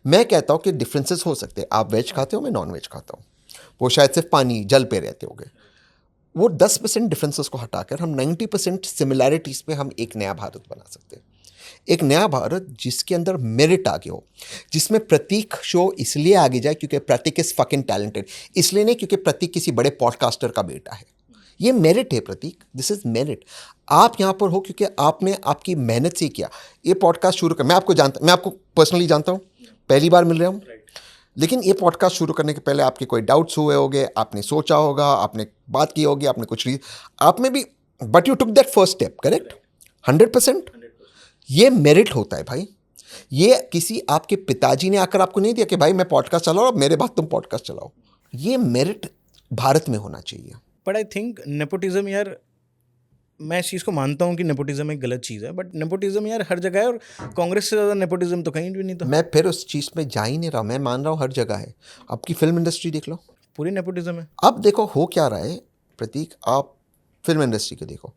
S2: मैं कहता हूँ कि डिफरेंसेस हो सकते हैं। आप वेज खाते हो, मैं नॉन वेज खाता हूँ, वो शायद सिर्फ पानी जल पे रहते होंगे। वो 10% डिफरेंसेस को हटाकर हम 90% सिमिलैरिटीज़ पे हम एक नया भारत बना सकते हैं। एक नया भारत जिसके अंदर मेरिट आगे हो, जिसमें प्रतीक शो इसलिए आगे जाए क्योंकि प्रतीक इज फकिंग टैलेंटेड, इसलिए नहीं क्योंकि प्रतीक किसी बड़े पॉडकास्टर का बेटा है। ये मेरिट है प्रतीक, दिस इज मेरिट। आप यहाँ पर हो क्योंकि आपने आपकी मेहनत से किया। ये पॉडकास्ट शुरू कर, मैं आपको पर्सनली जानता हूँ, पहली बार मिल रहा हूँ, लेकिन ये पॉडकास्ट शुरू करने के पहले आपके कोई डाउट्स हुए होंगे, आपने सोचा होगा, आपने बात की होगी, आपने कुछ आप में भी, but you took that first step, correct, 100%। ये मेरिट होता है भाई। ये किसी आपके पिताजी ने आकर आपको नहीं दिया कि भाई मैं पॉडकास्ट चलाओ और मेरे बाद तुम पॉडकास्ट चलाओ। ये मेरिट भारत में होना चाहिए।
S1: बट आई थिंक नेपोटिज्म, यार मैं इस चीज़ को मानता हूँ कि नेपोटिज्म एक गलत चीज़ है, बट नेपोटिज्म यार हर जगह है, और कांग्रेस से ज़्यादा नेपोटिज्म तो कहीं भी नहीं। तो
S2: मैं फिर उस चीज़ में जा ही नहीं रहा, मैं मान रहा हूँ हर जगह है। आपकी फिल्म इंडस्ट्री देख लो,
S1: पूरी नेपोटिज्म है।
S2: अब देखो हो क्या रहा है प्रतीक, आप फिल्म इंडस्ट्री को देखो।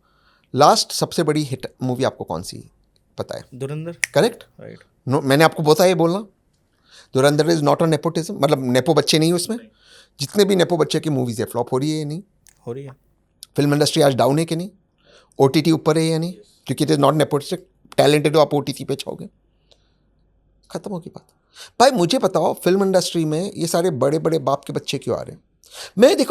S2: लास्ट सबसे बड़ी हिट मूवी आपको कौन सी पता है?
S1: धुरंधर।
S2: Correct,
S1: right.
S2: नो, मैंने आपको बताया ये बोलना, धुरंधर इज नॉट अ नेपोटिज्म, मतलब नेपो बच्चे नहीं उसमें। जितने भी नेपो बच्चे की मूवीज है, फ्लॉप हो रही है या नहीं?
S1: हो रही है।
S2: फिल्म इंडस्ट्री आज डाउन है कि नहीं? ओटीटी ऊपर है या नहीं? क्योंकि it is not nepotistic, talented हो आप ओटीटी पे छाओगे, खत्म होगी बात। भाई मुझे बताओ, फिल्म इंडस्ट्री में ये सारे बड़े बड़े बाप के बच्चे क्यों आ रहे हैं?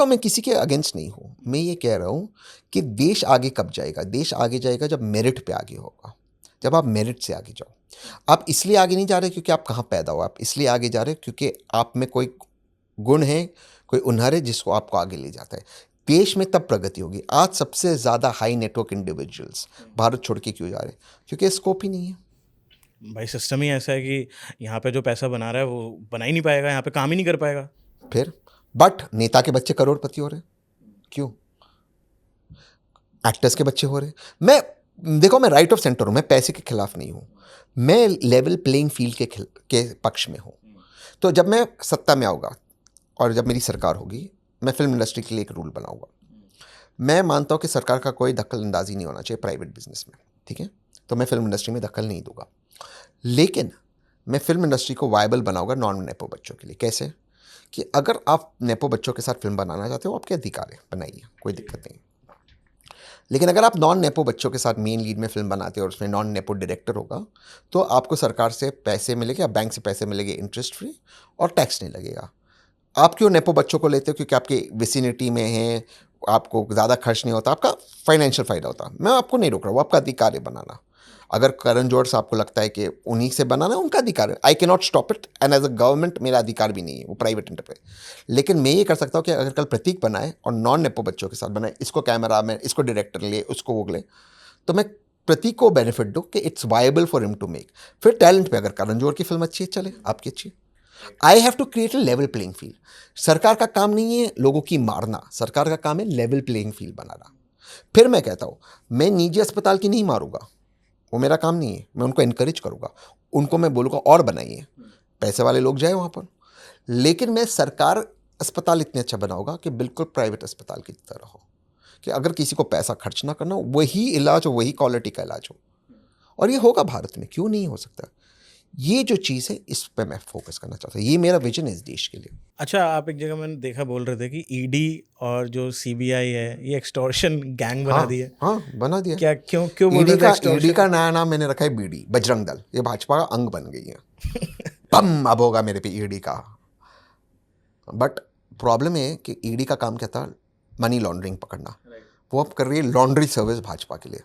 S2: मैं किसी के अगेंस्ट नहीं हूँ, मैं ये कह रहा हूँ कि देश आगे कब जाएगा? देश आगे जाएगा जब मेरिट पे आगे होगा, जब आप मेरिट से आगे जाओ। आप इसलिए आगे नहीं जा रहे क्योंकि आप कहाँ पैदा हो, आप इसलिए आगे जा रहे क्योंकि आप में कोई गुण है, कोई हुनर है जिसको आपको आगे ले जाता है। देश में तब प्रगति होगी। आज सबसे ज़्यादा हाई नेटवर्क इंडिविजुअल्स भारत छोड़ के क्यों जा रहे हैं? क्योंकि स्कोप ही नहीं है
S1: भाई। सिस्टम ही ऐसा है कि यहाँ पे जो पैसा बना रहा है वो बना ही नहीं पाएगा, यहाँ पे काम ही नहीं कर पाएगा
S2: फिर। बट नेता के बच्चे करोड़पति हो रहे, क्यों? एक्टर्स के बच्चे हो रहे। मैं राइट ऑफ सेंटर हूँ, मैं पैसे के खिलाफ नहीं हूँ, मैं लेवल प्लेइंग फील्ड के पक्ष में हूँ। तो जब मैं सत्ता में आऊँगा और जब मेरी सरकार होगी, मैं फिल्म इंडस्ट्री के लिए एक रूल बनाऊंगा। मैं मानता हूँ कि सरकार का कोई दखल अंदाजी नहीं होना चाहिए प्राइवेट बिजनेस में, ठीक है? तो मैं फिल्म इंडस्ट्री में दखल नहीं दूंगा, लेकिन मैं फिल्म इंडस्ट्री को वायबल बनाऊंगा नॉन नेपो बच्चों के लिए। कैसे? कि अगर आप नेपो बच्चों के साथ फिल्म बनाना चाहते हो, आपके अधिकार है, बनाइए, कोई दिक्कत नहीं। लेकिन अगर आप नॉन नेपो बच्चों के साथ मेन लीड में फिल्म बनाते हो और उसमें नॉन नेपो डायरेक्टर होगा, तो आपको सरकार से पैसे मिलेंगे, बैंक से पैसे मिलेंगे इंटरेस्ट फ्री, और टैक्स नहीं लगेगा। आप क्यों नेपो बच्चों को लेते हो? क्योंकि आपके विसिनिटी में हैं, आपको ज़्यादा खर्च नहीं होता, आपका फाइनेंशियल फ़ायदा होता। मैं आपको नहीं रोक रहा, वो आपका अधिकार है बनाना। अगर करण जौहर साहब को लगता है कि उन्हीं से बनाना, उनका अधिकार है, I can not stop it, and as a government मेरा अधिकार भी नहीं है, वो प्राइवेट एंटरप्राइज। लेकिन मैं ये कर सकता हूँ कि अगर कल प्रतीक बनाए और नॉन नेपो बच्चों के साथ बनाए, इसको कैमरा मैन, इसको डायरेक्टर ले, उसको वो ले, तो मैं प्रतीक को बेनिफिट दूँ कि it's viable for him to make. फिर टैलेंट पे अगर करण जौहर की फिल्म अच्छी है, चले, आपकी अच्छी, I have to create a level playing field. सरकार का काम नहीं है लोगों की मारना, सरकार का काम है लेवल प्लेइंग फील्ड बनाना। फिर मैं कहता हूँ, मैं निजी अस्पताल की नहीं मारूंगा, वो मेरा काम नहीं है। मैं उनको इनकरेज करूँगा, उनको मैं बोलूँगा और बनाइए, पैसे वाले लोग जाए वहाँ पर। लेकिन मैं सरकार अस्पताल इतने अच्छा बनाऊंगा कि बिल्कुल प्राइवेट अस्पताल की तरह हो, कि अगर किसी को पैसा खर्च ना करना हो, वही इलाज हो, वही क्वालिटी का इलाज हो। और ये होगा भारत में, क्यों नहीं हो सकता? ये जो चीज़ है, इस पे मैं फोकस करना चाहता हूँ। ये मेरा विजन है इस देश के लिए।
S1: अच्छा, आप एक जगह मैंने देखा बोल रहे थे कि ईडी और जो सीबीआई है ये एक्सटॉर्शन गैंग बना दी है।
S2: हाँ, बना दिया।
S1: क्या क्यों बोल रहे थे
S2: ईडी
S1: extortion?
S2: का नया नाम मैंने रखा है बीडी, बजरंग दल। ये भाजपा का अंग बन गई है। बम अब होगा मेरे पे ईडी का। बट प्रॉब्लम है कि ईडी का काम क्या था? मनी लॉन्ड्रिंग पकड़ना। वो अब कर रही है लॉन्ड्री सर्विस भाजपा के लिए।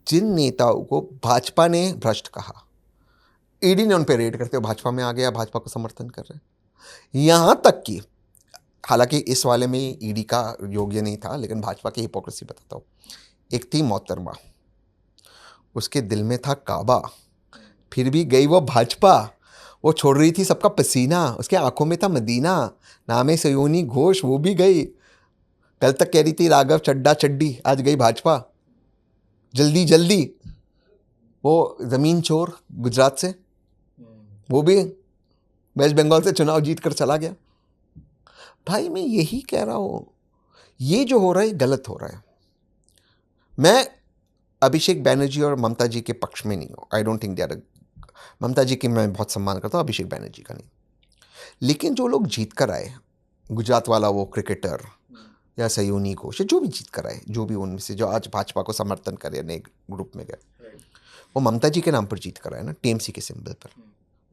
S2: जिन नेताओं को भाजपा ने भ्रष्ट कहा, ईडी ने उन पे रेड करते हुए भाजपा में आ गया, भाजपा को समर्थन कर रहे हैं। यहाँ तक कि हालांकि इस वाले में ईडी का योग्य नहीं था, लेकिन भाजपा की हिपोक्रेसी बताता हूँ। एक थी मोहतरमा, उसके दिल में था काबा, फिर भी गई वो भाजपा। वो छोड़ रही थी सबका पसीना, उसके आंखों में था मदीना, नामे सयोनी घोष, वो भी गई। कल तक कह रही थी राघव चड्डा चड्डी, आज गई भाजपा। जल्दी जल्दी। वो ज़मीन चोर गुजरात से, वो भी वेस्ट बंगाल से चुनाव जीत कर चला गया। भाई मैं यही कह रहा हूँ, ये जो हो रहा है गलत हो रहा है। मैं अभिषेक बैनर्जी और ममता जी के पक्ष में नहीं हूँ। I don't think they are, Mamata ji की मैं बहुत सम्मान करता हूँ, अभिषेक बैनर्जी का नहीं। लेकिन जो लोग जीत कर आए, गुजरात वाला वो क्रिकेटर या सयोनी घोष, जो भी जीत कर आए, जो भी उनमें से जो आज भाजपा को समर्थन करे, नए ग्रुप में गए, वो ममता जी के नाम पर जीत कर आए ना, टीएमसी के सिंबल पर।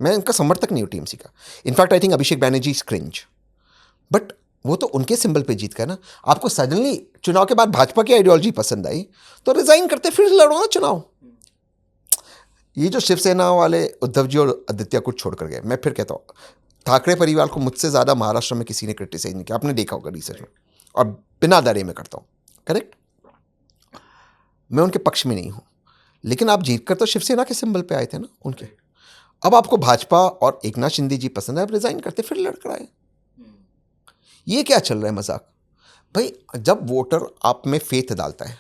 S2: मैं उनका समर्थक नहीं हूँ टीएमसी का। In fact I think Abhishek Banerjee is cringe, but वो तो उनके सिंबल पे जीत कर ना। आपको सडनली चुनाव के बाद भाजपा की आइडियोलॉजी पसंद आई तो रिजाइन करते फिर लड़ो ना चुनाव। ये जो शिवसेना वाले उद्धव जी और आदित्य को छोड़ कर गए, मैं फिर कहता हूँ ठाकरे परिवार को मुझसे ज़्यादा महाराष्ट्र में किसी ने क्रिटिसाइज नहीं किया। आपने देखा होगा रिसर्च में, और बिना डरे में करता हूँ, करेक्ट। मैं उनके पक्ष में नहीं हूँ, लेकिन आप जीत कर तो शिवसेना के सिंबल पे आए थे ना उनके। अब आपको भाजपा और एकनाथ शिंदे जी पसंद है, आप रिजाइन करते फिर लड़कर आए। ये क्या चल रहा है मजाक? भाई जब वोटर आप में फेथ डालता है,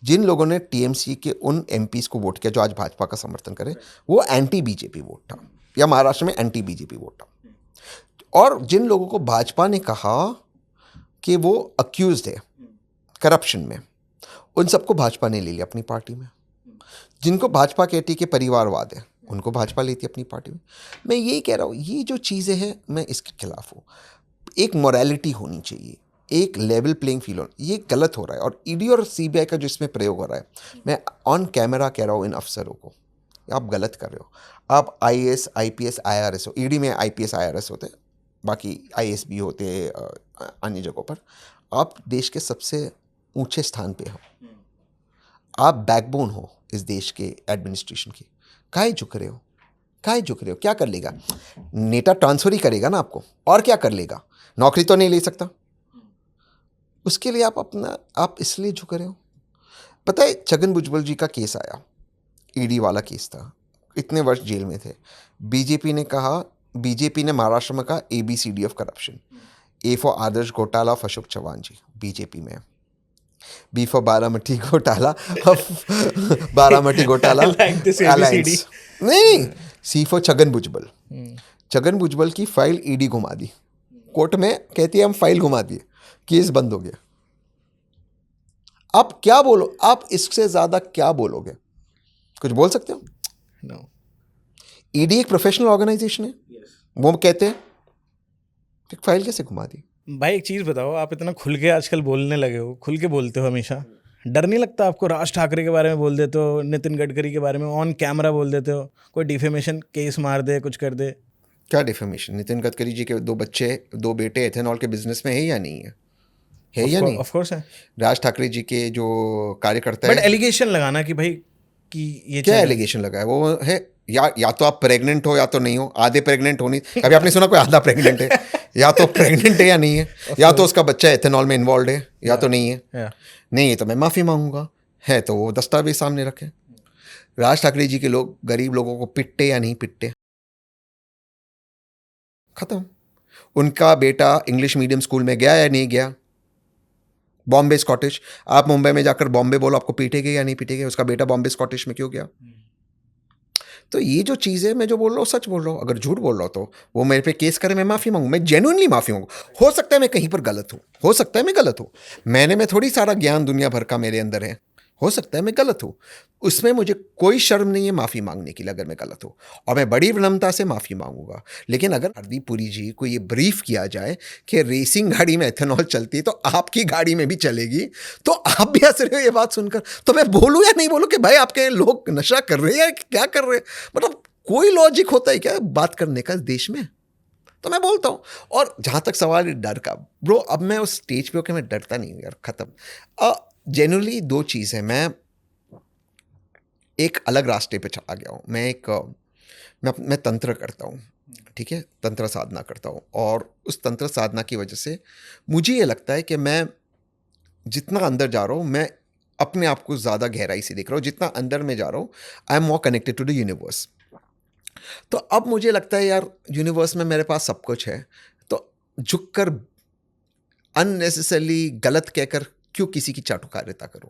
S2: जिन लोगों ने टीएमसी के उन एमपीज को वोट किया जो आज भाजपा का समर्थन करे, वो एंटी बीजेपी वोट था, या महाराष्ट्र में एंटी बीजेपी वोट था। और जिन लोगों को भाजपा ने कहा कि वो अक्यूज्ड है करप्शन में, उन सबको भाजपा ने ले लिया अपनी पार्टी में। जिनको भाजपा कहती कि परिवारवाद है, उनको भाजपा लेती अपनी पार्टी में। मैं यही कह रहा हूँ, ये जो चीज़ें हैं मैं इसके खिलाफ हूँ। एक मोरालिटी होनी चाहिए, एक लेवल प्लेइंग फील्ड हो। ये गलत हो रहा है। और ईडी और सीबीआई का जो इसमें प्रयोग हो रहा है, मैं ऑन कैमरा कह रहा हूँ इन अफसरों को, आप गलत कर रहे हो। आप आईएएस आईपीएस आईआरएस हो, ईडी में आईपीएस आईआरएस होते हैं, बाकी आईएएस भी होते हैं अन्य जगहों पर। आप देश के सबसे ऊंचे स्थान पे हो, आप बैकबोन हो इस देश के एडमिनिस्ट्रेशन की। काहे झुक रहे हो? काहे झुक रहे हो? क्या कर लेगा? नेता ट्रांसफर ही करेगा ना आपको, और क्या कर लेगा? नौकरी तो नहीं ले सकता। उसके लिए आप इसलिए झुक रहे हो। पता है छगन भुजबल जी का केस आया, ईडी वाला केस था, इतने वर्ष जेल में थे। बीजेपी ने महाराष्ट्र में कहा ABCD of corruption. A for Adarsh घोटाला ऑफ अशोक चौहान जी बीजेपी में, B फॉर बारामती घोटाला ऑफ बारामती घोटाला अलायंस, नहीं, C फॉर छगन भुजबल। छगन भुजबल की फाइल ईडी घुमा दी, कोर्ट में कहती है हम फाइल घुमा दिए, केस बंद हो गया। आप क्या बोलो? आप इससे ज्यादा क्या बोलोगे? कुछ बोल सकते हो?
S1: No.
S2: ईडी एक प्रोफेशनल ऑर्गेनाइजेशन है, वो कहते हैं एक फाइल कैसे घुमा दी?
S1: भाई एक चीज़ बताओ, आप इतना खुल के आजकल बोलने लगे हो, खुल के बोलते हो हमेशा, डर नहीं लगता आपको? राज ठाकरे के बारे में बोल देते हो, नितिन गडकरी के बारे में ऑन कैमरा बोल देते हो, कोई डिफेमेशन केस मार दे, कुछ कर दे।
S2: क्या डिफेमेशन? नितिन गडकरी जी के 2 बेटे एथेनॉल के बिजनेस में है या नहीं है? है या नहीं?
S1: ऑफ कोर्स है।
S2: राज ठाकरे जी के जो कार्यकर्ता
S1: बट
S2: है,
S1: एलिगेशन लगाना कि भाई कि ये
S2: क्या एलिगेशन लगा है? वो है या तो आप प्रेग्नेंट हो या तो नहीं हो, आधे प्रेग्नेंट होनी। कभी आपने सुना कोई आधा प्रेग्नेंट है? या तो प्रेग्नेंट है या नहीं है, या तो उसका बच्चा एथेनॉल में इन्वॉल्व है या तो नहीं है। नहीं है तो मैं माफ़ी मांगूंगा, है तो वो दस्तावेज सामने रखे। राज ठाकरे जी के लोग गरीब लोगों को पिटते या नहीं पिटते, खत्म। उनका बेटा इंग्लिश मीडियम स्कूल में गया या नहीं गया, बॉम्बे स्कॉटिश, आप मुंबई में जाकर बॉम्बे बोलो, आपको पीटेंगे या नहीं पीटेंगे? उसका बेटा बॉम्बे स्कॉटिश में क्यों गया? तो ये जो चीज़ है, मैं जो बोल रहा हूँ सच बोल रहा हूँ। अगर झूठ बोल रहा हूँ तो वो मेरे पे केस करे, मैं माफ़ी मांगू, मैं जेन्युइनली माफ़ी मांगू। हो सकता है मैं कहीं पर गलत हूँ, हो सकता है मैं गलत हूँ, मैंने में थोड़ी सारा ज्ञान दुनिया भर का मेरे अंदर है, हो सकता है मैं गलत हूँ, उसमें मुझे कोई शर्म नहीं है माफ़ी मांगने के लिए अगर मैं गलत हूँ, और मैं बड़ी विनम्रता से माफ़ी मांगूंगा। लेकिन अगर हरदीप पुरी जी को ये ब्रीफ किया जाए कि रेसिंग गाड़ी में एथेनॉल चलती है तो आपकी गाड़ी में भी चलेगी, तो आप भी हंस रहे हो ये बात सुनकर, तो मैं बोलूँ या नहीं बोलूँ कि भाई आपके लोग नशा कर रहे हैं या क्या कर रहे हैं? मतलब कोई लॉजिक होता है क्या बात करने का इस देश में? तो मैं बोलता हूँ। और जहाँ तक सवाल है डर का, ब्रो, अब मैं उस स्टेज पे होकर मैं डरता नहीं हूँ यार, ख़त्म। जेन्युइनली दो चीज़ है, मैं एक अलग रास्ते पे चला गया हूँ। मैं तंत्र करता हूँ, ठीक है, तंत्र साधना करता हूँ, और उस तंत्र साधना की वजह से मुझे ये लगता है कि मैं जितना अंदर जा रहा हूँ, मैं अपने आप को ज़्यादा गहराई से देख रहा हूँ, जितना अंदर में जा रहा हूँ, I am more connected to the universe. तो अब मुझे लगता है यार यूनिवर्स में मेरे पास सब कुछ है, तो झुककर अननेसेसरली गलत कहकर क्यों किसी की चाटुकारिता करूं?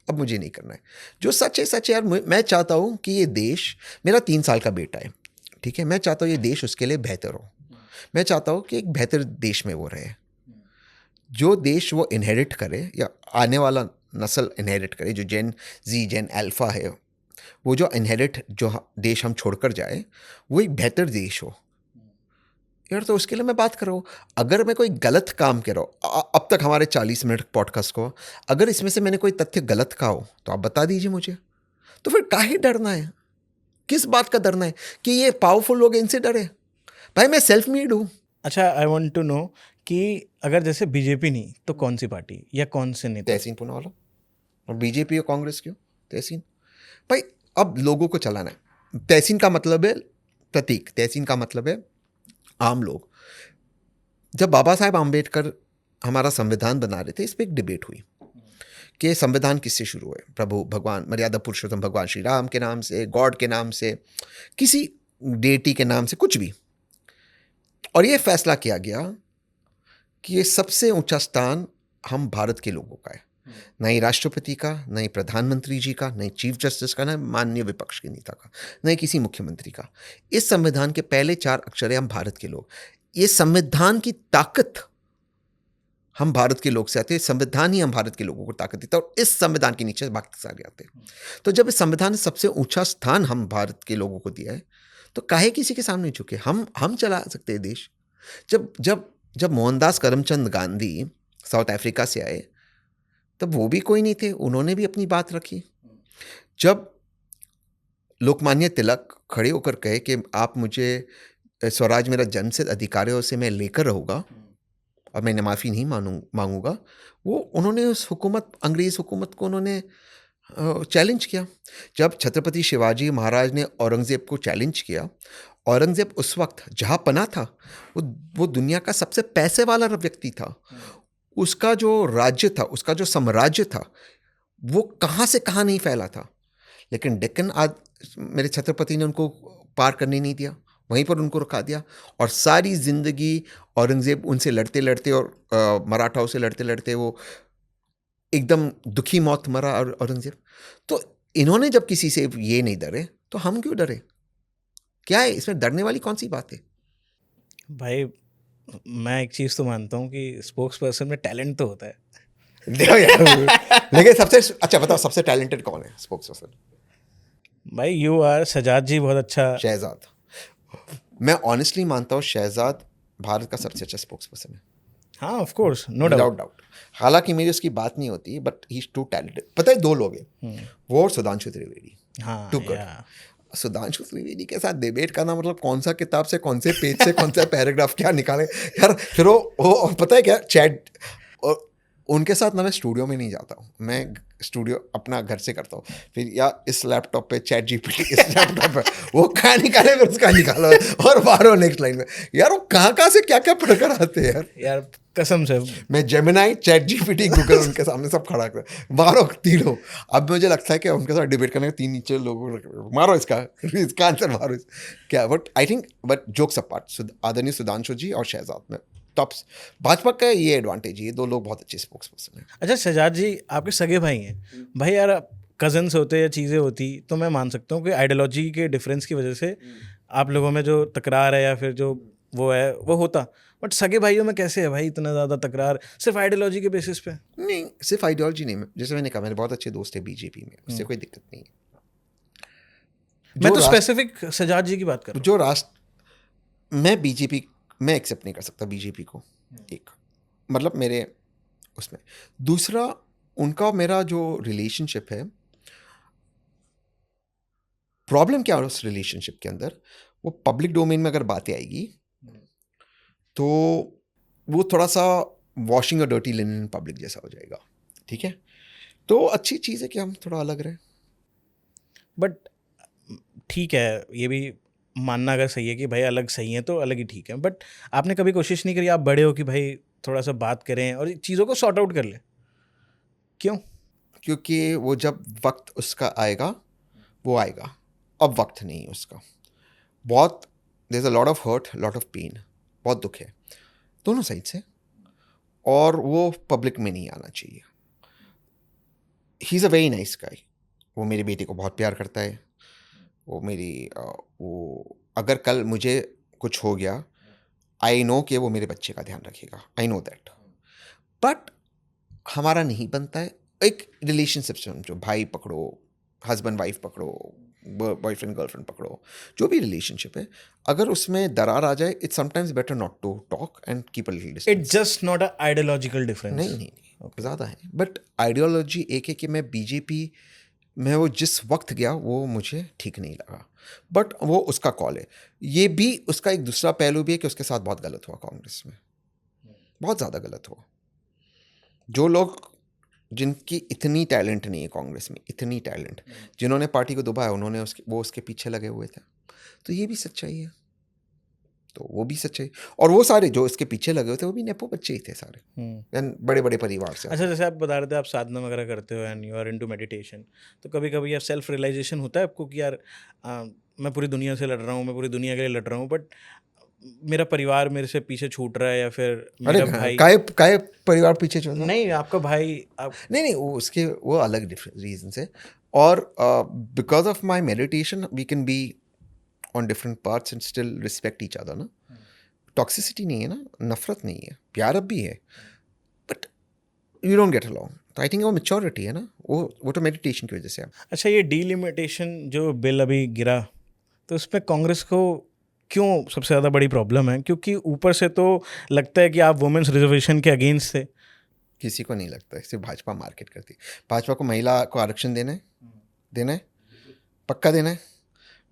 S2: अब मुझे नहीं करना है। जो सच है सच है यार। मैं चाहता हूं कि ये देश, मेरा 3 साल का बेटा है, ठीक है, मैं चाहता हूं ये देश उसके लिए बेहतर हो। मैं चाहता हूं कि एक बेहतर देश में वो रहे, जो देश वो इनहेरिट करे या आने वाला नस्ल इनहेरिट करे, जो जेन जी जेन अल्फा है, वो जो इनहेरिट जो देश हम छोड़कर जाए वो एक बेहतर देश हो यार। तो उसके लिए मैं बात कर रहा हूँ। अगर मैं कोई गलत काम कर रहा हूँ, अब तक हमारे 40 मिनट पॉडकास्ट को, अगर इसमें से मैंने कोई तथ्य गलत कहा हो तो आप बता दीजिए मुझे। तो फिर काहे डरना है? किस बात का डरना है कि ये पावरफुल लोग इनसे डरे? भाई मैं सेल्फ मेड हूँ।
S1: अच्छा, आई वांट टू नो कि अगर जैसे बीजेपी नहीं तो कौन सी पार्टी या कौन से नेता?
S2: तहसीन पूनावाला। और बीजेपी और कांग्रेस क्यों? तहसीन भाई, अब लोगों को चलाना है। तहसीन का मतलब है प्रतीक, तहसीन का मतलब है आम लोग। जब बाबा साहेब आम्बेडकर हमारा संविधान बना रहे थे, इस पर एक डिबेट हुई कि संविधान किससे शुरू हुए, प्रभु भगवान मर्यादा पुरुषोत्तम भगवान श्री राम के नाम से, गॉड के नाम से, किसी डेटी के नाम से, कुछ भी। और ये फैसला किया गया कि ये सबसे ऊंचा स्थान हम भारत के लोगों का है, न ही राष्ट्रपति का, न ही प्रधानमंत्री जी का, न ही चीफ जस्टिस का, न माननीय विपक्ष के नेता का, न ही किसी मुख्यमंत्री का। इस संविधान के पहले 4 अक्षर है हम भारत के लोग। ये संविधान की ताकत हम भारत के लोग से आते हैं, संविधान ही हम भारत के लोगों को ताकत देता है, और इस संविधान के नीचे बाकी सारे आते हैं। तो जब इस संविधान ने सबसे ऊंचा स्थान हम भारत के लोगों को दिया है, तो काहे किसी के सामने झुके? हम चला सकते हैं देश। जब जब जब मोहनदास करमचंद गांधी साउथ अफ्रीका से आए, तब वो भी कोई नहीं थे, उन्होंने भी अपनी बात रखी। जब लोकमान्य तिलक खड़े होकर कहे कि आप मुझे स्वराज मेरा जन्मसिद्ध अधिकार है, उसे मैं लेकर रहूँगा और मैंने माफ़ी नहीं मांगूंगा, वो उन्होंने उस हुकूमत, अंग्रेज़ हुकूमत को उन्होंने चैलेंज किया। जब छत्रपति शिवाजी महाराज ने औरंगज़ेब को चैलेंज किया, औरंगज़ेब उस वक्त जहाँ पना था, वो दुनिया का सबसे पैसे वाला व्यक्ति था। उसका जो राज्य था, उसका जो साम्राज्य था, वो कहाँ से कहाँ नहीं फैला था, लेकिन डेक्कन मेरे छत्रपति ने उनको पार करने नहीं दिया, वहीं पर उनको रुका दिया। और सारी ज़िंदगी औरंगज़ेब उनसे लड़ते लड़ते और मराठाओं से लड़ते लड़ते वो एकदम दुखी मौत मरा औरंगज़ेब। तो इन्होंने जब किसी से ये नहीं डरे, तो हम क्यों डरे? क्या है इसमें डरने वाली कौन सी बात है?
S1: भाई मैं एक चीज़ तो मानता हूँ कि स्पोक्स पर्सन में टैलेंट तो होता है।
S2: देखो यार, लेकिन सबसे अच्छा बताओ, सबसे टैलेंटेड कौन है स्पोक्स पर्सन?
S1: भाई यू आर शहजाद जी बहुत अच्छा।
S2: शहजाद, मैं ऑनेस्टली मानता हूँ शहजाद भारत का सबसे अच्छा स्पोक्स पर्सन है।
S1: हाँ of course, no
S2: without doubt. हालांकि मेरी उसकी बात नहीं होती, but he is too talented. पता है 2 लोग हैं, वो और सुधांशु त्रिवेदी।
S1: हाँ
S2: टू गुड। सुधांशु त्रिवेदी के साथ डिबेट करना मतलब कौन सा किताब से, कौन से पेज से, कौन सा पैराग्राफ क्या निकाले यार। फिर वो पता है क्या, चैट, और उनके साथ ना मैं स्टूडियो में नहीं जाता हूँ, मैं स्टूडियो अपना घर से करता हूँ। फिर या इस लैपटॉप पे चैट जीपीटी, इस लैपटॉप पे वो कहाँ निकाले, फिर उसका निकालो और मारो नेक्स्ट लाइन में। यार वो कहाँ से क्या क्या पढ़कर आते हैं
S1: यार कसम से।
S2: मैं जेमिनाई, चैट जीपीटी, गूगल उनके सामने सब खड़ा कर मारो तीनों। अब मुझे लगता है कि उनके साथ डिबेट करने के 3 नीचे लोगों मारो इसका आंसर मारो क्या। But I think, but jokes apart, आदरणीय सुधांशु जी और शहजाद, में टॉप भाजपा का ये एडवांटेज है, ये 2 लोग बहुत अच्छे स्पोक्स पर्सन हैं।
S1: अच्छा शहजाद जी, आपके सगे भाई हैं भाई यार, कजन्स होते या चीज़ें होती तो मैं मान सकता हूँ कि आइडियोलॉजी के डिफरेंस की वजह से आप लोगों में जो तकरार है या फिर जो वो है वो होता, बट सगे भाइयों में कैसे है भाई इतना ज़्यादा तकरार सिर्फ आइडियोलॉजी के बेसिस पे?
S2: नहीं, सिर्फ आइडियोलॉजी नहीं, जैसे मैंने कहा मेरे बहुत अच्छे दोस्त है बीजेपी में, उससे कोई दिक्कत नहीं है।
S1: मैं तो स्पेसिफिक शहजाद जी की बात कर रहा हूँ।
S2: जो राष्ट्र मैं बीजेपी मैं एक्सेप्ट नहीं कर सकता बीजेपी को, एक मतलब मेरे उसमें। दूसरा, उनका मेरा जो रिलेशनशिप है, प्रॉब्लम क्या है उस रिलेशनशिप के अंदर, वो पब्लिक डोमेन में अगर बातें आएगी तो वो थोड़ा सा washing a dirty linen public जैसा हो जाएगा। ठीक है, तो अच्छी चीज़ है कि हम थोड़ा अलग रहें।
S1: बट ठीक है, ये भी मानना अगर सही है कि भाई अलग सही है तो अलग ही ठीक है, बट आपने कभी कोशिश नहीं करी, आप बड़े हो, कि भाई थोड़ा सा बात करें और चीज़ों को सॉर्ट आउट कर लें? क्यों?
S2: क्योंकि वो जब वक्त उसका आएगा वो आएगा, अब वक्त नहीं है उसका। बहुत there is a lot of hurt, lot of pain, बहुत दुख है दोनों साइड से, और वो पब्लिक में नहीं आना चाहिए। He is a very nice guy, वो मेरे बेटे को बहुत प्यार करता है, वो मेरी वो अगर कल मुझे कुछ हो गया, आई नो कि वो मेरे बच्चे का ध्यान रखेगा, आई नो दैट। बट हमारा नहीं बनता है एक रिलेशनशिप से, जो भाई पकड़ो, हस्बैंड वाइफ पकड़ो, बॉयफ्रेंड गर्लफ्रेंड पकड़ो, जो भी रिलेशनशिप है, अगर उसमें दरार आ जाए, it's sometimes better not to talk and keep a little distance.
S1: It's just not a ideological difference?
S2: नहीं, ज़्यादा है, बट आइडियोलॉजी एक है कि मैं बीजेपी में वो जिस वक्त गया वो मुझे ठीक नहीं लगा, बट वो उसका कॉल है। ये भी उसका एक दूसरा पहलू भी है कि उसके साथ बहुत गलत हुआ कांग्रेस में, बहुत ज़्यादा गलत हुआ। जो लोग जिनकी इतनी टैलेंट नहीं है कांग्रेस में, इतनी टैलेंट, जिन्होंने पार्टी को दबाया, उन्होंने उसके पीछे लगे हुए थे। तो ये भी सच्चाई है, तो वो भी सच्चाई। और वो सारे जो इसके पीछे लगे हुए थे वो भी नेपो बच्चे ही थे सारे, बड़े बड़े परिवार से।
S1: अच्छा, जैसे आप बता रहे थे आप साधना वगैरह करते हो and you are into meditation, तो कभी कभी यार सेल्फ रियलाइजेशन होता है आपको कि यार मैं पूरी दुनिया से लड़ रहा हूँ, मैं पूरी दुनिया के लिए लड़ रहा हूँ, बट मेरा परिवार मेरे से पीछे छूट रहा है, या फिर मेरा भाई
S2: काय परिवार पीछे छोड़
S1: नहीं, आपका भाई
S2: नहीं, वो अलग डिफरेंट रीजन है। और because of my meditation we can be on different parts and still respect each other ना। टॉक्सिसिटी नहीं है ना, नफरत नहीं है, प्यार अब भी है, but you don't get along. तो आई थिंक वो मैच्योरिटी है ना, वो तो मेडिटेशन की वजह से है।
S1: अच्छा, ये डीलिमिटेशन जो बिल अभी गिरा, तो उसमें कांग्रेस को क्यों सबसे ज़्यादा बड़ी प्रॉब्लम है? क्योंकि ऊपर से तो लगता है कि आप वुमेन्स रिजर्वेशन के अगेंस्ट थे।
S2: किसी को नहीं लगता, सिर्फ भाजपा मार्केट करती है। भाजपा को महिला को आरक्षण देना है पक्का देना है।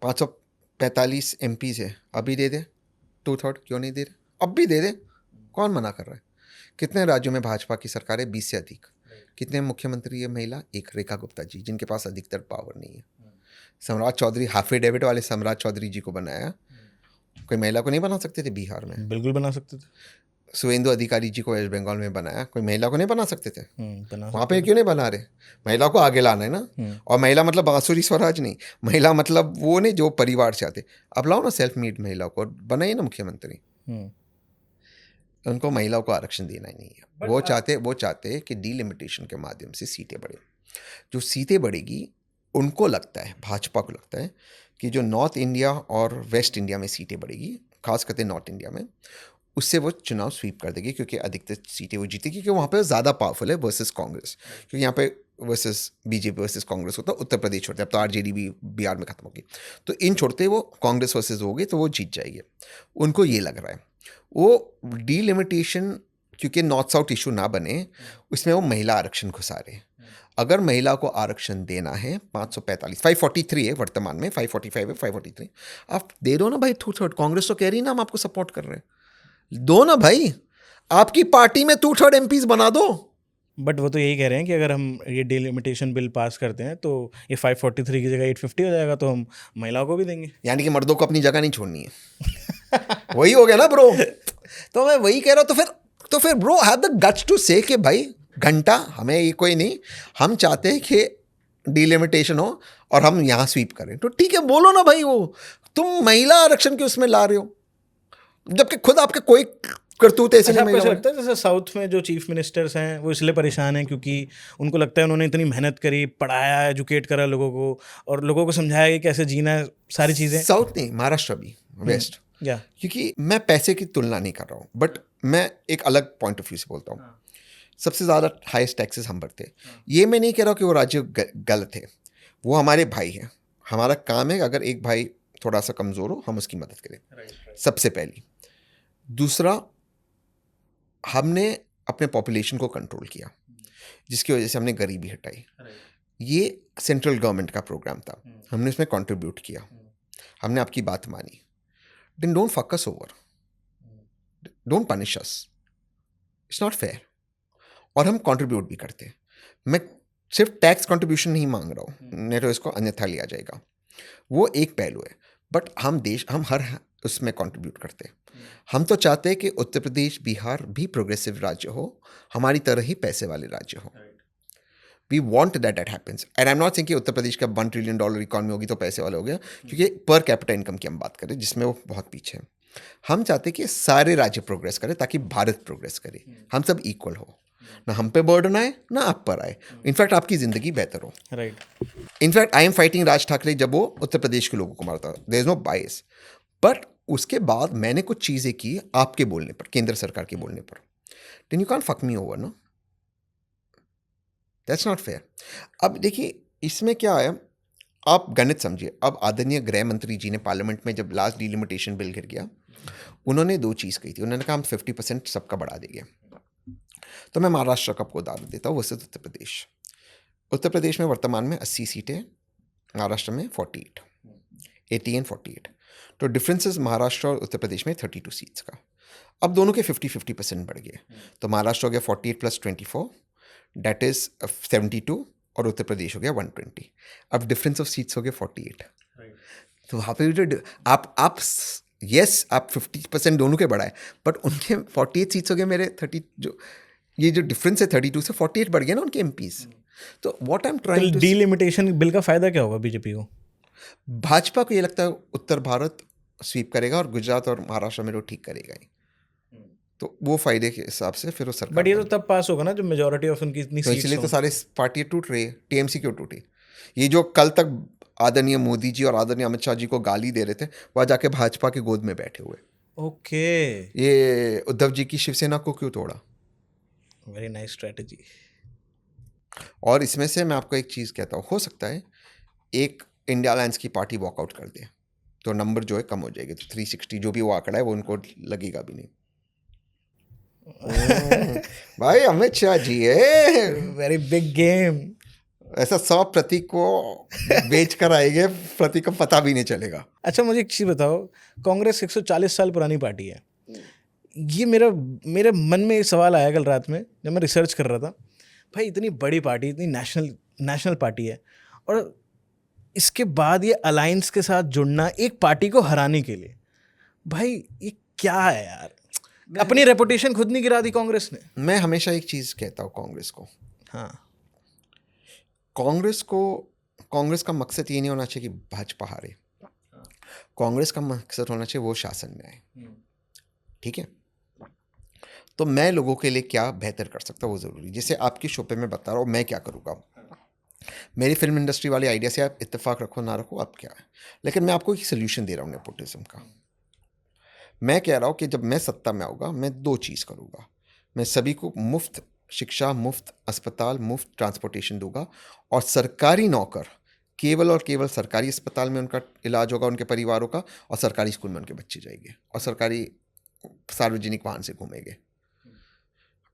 S2: 545 MPs है, अभी दे दे, 2/3 क्यों नहीं दे रहे? अब भी दे दे, कौन मना कर रहा है? कितने राज्यों में भाजपा की सरकार है? 20 से अधिक। कितने मुख्यमंत्री है महिला? एक, रेखा गुप्ता जी, जिनके पास अधिकतर पावर नहीं है। सम्राट चौधरी, हाफिडेविट वाले सम्राट चौधरी जी को बनाया, कोई महिला को नहीं बना सकते थे बिहार में?
S1: बिल्कुल बना सकते थे।
S2: सुवेंदु अधिकारी जी को वेस्ट बंगाल में बनाया, कोई महिला को नहीं बना सकते थे?
S1: बना
S2: वहाँ पे क्यों नहीं बना रहे? महिला को आगे लाना है ना। और महिला मतलब बांसुरी स्वराज नहीं, महिला मतलब वो नहीं जो परिवार से आते। अब लाओ ना सेल्फ मेड महिला को, बनाइए ना मुख्यमंत्री। उनको महिलाओं को आरक्षण देना ही नहीं है। वो चाहते कि डीलिमिटेशन के माध्यम से सीटें बढ़े। जो सीटें बढ़ेगी, उनको लगता है, भाजपा को लगता है कि जो नॉर्थ इंडिया और वेस्ट इंडिया में सीटें बढ़ेगी, खास करके नॉर्थ इंडिया में, उससे वो चुनाव स्वीप कर देगी, क्योंकि अधिकतर सीटें वो जीतेगी, क्योंकि वहाँ पे ज़्यादा पावरफुल है वर्सेस कांग्रेस। क्योंकि यहाँ पे वर्सेस बीजेपी वर्सेस कांग्रेस होता है, उत्तर प्रदेश छोड़ते, अब तो आरजेडी भी बिहार में खत्म होगी, तो इन छोड़ते वो कांग्रेस वर्सेस होगी, तो वो जीत जाएगी। उनको ये लग रहा है। वो डीलिमिटेशन, क्योंकि नॉर्थ साउथ इशू ना बने, उसमें वो महिला आरक्षण घुसा रहे। अगर महिला को आरक्षण देना है 545, 543 है वर्तमान में, 545 है, 543 आप दे दो ना भाई, 2/3। कांग्रेस तो कह रही ना हम आपको सपोर्ट कर रहे हैं, दो ना भाई, आपकी पार्टी में 2/3 MPs बना दो।
S1: बट वो तो यही कह रहे हैं कि अगर हम ये डिलिमिटेशन बिल पास करते हैं तो ये 543 की जगह 850 हो जाएगा, तो हम महिलाओं को भी देंगे।
S2: यानी कि मर्दों को अपनी जगह नहीं छोड़नी है। वही हो गया ना ब्रो। तो मैं वही कह रहा हूँ। तो फिर bro have the guts to say कि भाई घंटा हमें ये कोई नहीं, हम चाहते हैं कि डिलिमिटेशन हो और हम यहाँ स्वीप करें, तो ठीक है, बोलो ना भाई। वो तुम महिला आरक्षण के उसमें ला रहे हो, जबकि खुद आपके कोई करतूत ऐसे
S1: अच्छा,
S2: नहीं
S1: आपको ऐसा
S2: मिलेगा।
S1: लगता है जैसे साउथ में जो चीफ मिनिस्टर्स हैं वो इसलिए परेशान हैं क्योंकि उनको लगता है उन्होंने इतनी मेहनत करी, पढ़ाया, एजुकेट करा लोगों को और लोगों को समझाया कि कैसे जीना है, सारी चीज़ें।
S2: साउथ नहीं, महाराष्ट्र भी, वेस्ट।
S1: या
S2: क्योंकि मैं पैसे की तुलना नहीं कर रहा हूँ, बट मैं एक अलग पॉइंट ऑफ व्यू से बोलता हूँ। सबसे ज़्यादा हाईएस्ट टैक्सेस हम भरते हैं। ये मैं नहीं कह रहा कि वो राज्य गलत है, वो हमारे भाई हैं। हमारा काम है अगर एक भाई थोड़ा सा कमज़ोर हो हम उसकी मदद करें, सबसे पहली। दूसरा, हमने अपने पॉपुलेशन को कंट्रोल किया, जिसकी वजह से हमने गरीबी हटाई। ये सेंट्रल गवर्नमेंट का प्रोग्राम था, हमने इसमें कंट्रीब्यूट किया, हमने आपकी बात मानी। Then don't fuck us over, don't punish us, it's not fair. और हम कंट्रीब्यूट भी करते हैं। मैं सिर्फ टैक्स कंट्रीब्यूशन नहीं मांग रहा हूँ, नहीं तो इसको अन्यथा लिया जाएगा, वो एक पहलू है। बट हम हर उसमें कंट्रीब्यूट करते हैं। हम तो चाहते हैं कि उत्तर प्रदेश, बिहार भी प्रोग्रेसिव राज्य हो, हमारी तरह ही पैसे वाले राज्य हो। We want that happens. And I am not saying कि उत्तर प्रदेश का $1 ट्रिलियन इकॉनमी होगी तो पैसे वाला हो गया, क्योंकि पर कैपिटा इनकम की हम बात करें जिसमें वो बहुत पीछे है। हम चाहते हैं कि सारे राज्य प्रोग्रेस करें ताकि भारत प्रोग्रेस करे, हम सब इक्वल हो, ना हम पे बर्डन आए ना आप पर आए, इनफैक्ट आपकी ज़िंदगी बेहतर हो।
S1: Right.
S2: In fact I am fighting Raj Thackeray जब वो उत्तर प्रदेश के लोगों को मारता, there is no bias. But उसके बाद मैंने कुछ चीज़ें की आपके बोलने पर, केंद्र सरकार के बोलने पर, then you can't fuck me over, no, that's not fair. अब देखिए इसमें क्या है, आप गणित समझिए। अब आदरणीय गृह मंत्री जी ने पार्लियामेंट में जब लास्ट डिलिमिटेशन बिल गिर गया, उन्होंने दो चीज़ कही थी। उन्होंने कहा हम 50% सबका बढ़ा देंगे। तो मैं महाराष्ट्र का आपको उदाहरण देता हूँ वैसे उत्तर प्रदेश। उत्तर प्रदेश में वर्तमान में 80 सीटें, महाराष्ट्र में 48, 80 and 48। तो डिफरेंसेस महाराष्ट्र और उत्तर प्रदेश में 32 सीट्स का। अब दोनों के 50-50% बढ़ गए, तो महाराष्ट्र हो गया 48 + 24, दैट इज 72, और उत्तर प्रदेश हो गया 120। अब डिफरेंस ऑफ सीट्स हो गया 48। तो वहाँ पे आप यस आप 50% दोनों के बढ़ाए, बट उनके 48 सीट्स हो गए, मेरे 30, जो ये जो डिफरेंस है 32 से 48 बढ़ गया ना उनके एमपीज। तो what I am trying to,
S1: delimitation bill का फायदा क्या होगा बीजेपी को?
S2: भाजपा को ये लगता है उत्तर भारत स्वीप करेगा और गुजरात और महाराष्ट्र में वो ठीक करेगा ही, तो वो फायदे के हिसाब से फिर वो सरकार।
S1: बट ये तो तब पास होगा ना जब मेजोरिटी ऑफ उनकी इतनी
S2: तो
S1: सीट्स
S2: इसलिए
S1: हो।
S2: तो सारे पार्टी टूट रही है। टीएमसी क्यों टूटी? ये जो कल तक आदरणीय मोदी जी और आदरणीय अमित शाह जी को गाली दे रहे थे, वह जाके भाजपा के गोद में बैठे हुए।
S1: ओके,
S2: ये उद्धव जी की शिवसेना को क्यों तोड़ा?
S1: Very nice strategy.
S2: और इसमें से मैं आपको एक चीज़ कहता हूँ, हो सकता है एक इंडिया अलायंस की पार्टी वॉकआउट कर दे तो नंबर जो है कम हो जाएगी, तो 360 जो भी वो आंकड़ा है वो उनको लगेगा भी नहीं। भाई अमित शाह जी है,
S1: वेरी बिग गेम।
S2: ऐसा 100 प्रतीक को बेच कर आएंगे, प्रतीक को पता भी नहीं चलेगा।
S1: अच्छा मुझे एक चीज़ बताओ, कांग्रेस 140 साल पुरानी पार्टी है। ये मेरे मन में एक सवाल आया कल रात में जब मैं रिसर्च कर रहा था। भाई इतनी बड़ी पार्टी, इतनी नेशनल पार्टी है, और इसके बाद ये अलायंस के साथ जुड़ना एक पार्टी को हराने के लिए, भाई ये क्या है यार? अपनी रेपुटेशन खुद नहीं गिरा दी कांग्रेस ने।
S2: मैं हमेशा एक चीज़ कहता हूँ कांग्रेस को,
S1: हाँ,
S2: कांग्रेस का मकसद ये नहीं होना चाहिए कि भाजपा हारे। कांग्रेस का मकसद होना चाहिए वो शासन में आए, ठीक है? तो मैं लोगों के लिए क्या बेहतर कर सकता हूँ वो ज़रूरी। जैसे आपकी शो पे मैं बता रहा हूँ मैं क्या करूँगा। मेरी फिल्म इंडस्ट्री वाले आइडिया से आप इत्तेफाक रखो ना रखो, आप क्या है, लेकिन मैं आपको एक सोल्यूशन दे रहा हूँ नेपोटिज्म का। मैं कह रहा हूँ कि जब मैं सत्ता में आऊँगा मैं दो चीज़ करूँगा। मैं सभी को मुफ्त शिक्षा, मुफ्त अस्पताल, मुफ्त ट्रांसपोर्टेशन दूंगा, और सरकारी नौकर केवल और केवल सरकारी अस्पताल में उनका इलाज होगा, उनके परिवारों का, और सरकारी स्कूल में उनके बच्चे जाएंगे, और सरकारी सार्वजनिक वाहन से घूमेंगे।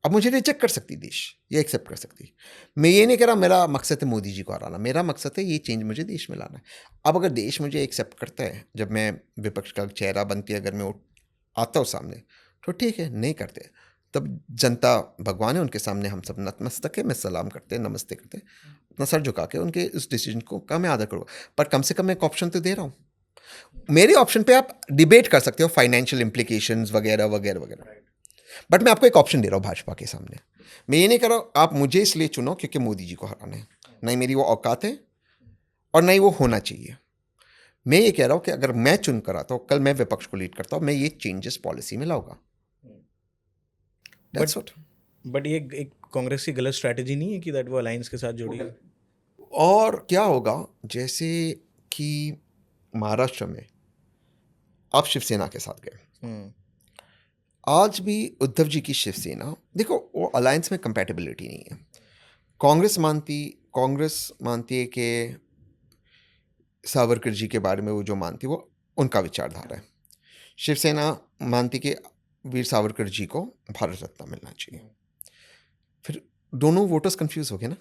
S2: अब मुझे रिजेक्ट कर सकती देश, ये एक्सेप्ट कर सकती। मैं ये नहीं कह रहा मेरा मकसद है मोदी जी को हराना, मेरा मकसद है ये चेंज मुझे देश में लाना है। अब अगर देश मुझे एक्सेप्ट करता है, जब मैं विपक्ष का चेहरा बनती है, अगर मैं आता हूँ सामने, तो ठीक है। नहीं करते तब जनता भगवान है, उनके सामने हम सब नतमस्तक है, मैं सलाम करते हैं, नमस्ते करते हैं, अपना सर झुका के उनके उस डिसीजन को का मैं आदर करूँगा। पर कम से कम मैं एक ऑप्शन तो दे रहा हूँ। मेरे ऑप्शन पे आप डिबेट कर सकते हो, फाइनेंशियल इम्प्लीकेशंस वगैरह वगैरह वगैरह, बट मैं आपको एक ऑप्शन दे रहा हूँ भाजपा के सामने। मैं ये नहीं कह रहा हूँ आप मुझे इसलिए चुनो क्योंकि मोदी जी को हराना है, नहीं मेरी वो औकात है और नहीं वो होना चाहिए। मैं ये कह रहा हूँ कि अगर मैं चुन कर आता हूँ, कल मैं विपक्ष को लीड करता हूँ, मैं ये चेंजेस पॉलिसी में लाऊंगा। That's what.
S1: बट ये एक कांग्रेस की गलत स्ट्रैटेजी नहीं है कि दैट वो अलायंस के साथ जुड़ी है?
S2: और क्या होगा, जैसे कि महाराष्ट्र में आप शिवसेना के साथ गए, आज भी उद्धव जी की शिवसेना, देखो वो अलायंस में कंपैटिबिलिटी नहीं है। कांग्रेस मानती है कि सावरकर जी के बारे में वो जो मानती है वो उनका विचारधारा है। शिवसेना मानती कि वीर सावरकर जी को भारत रत्न मिलना चाहिए। फिर दोनों वोटर्स कंफ्यूज हो गए ना।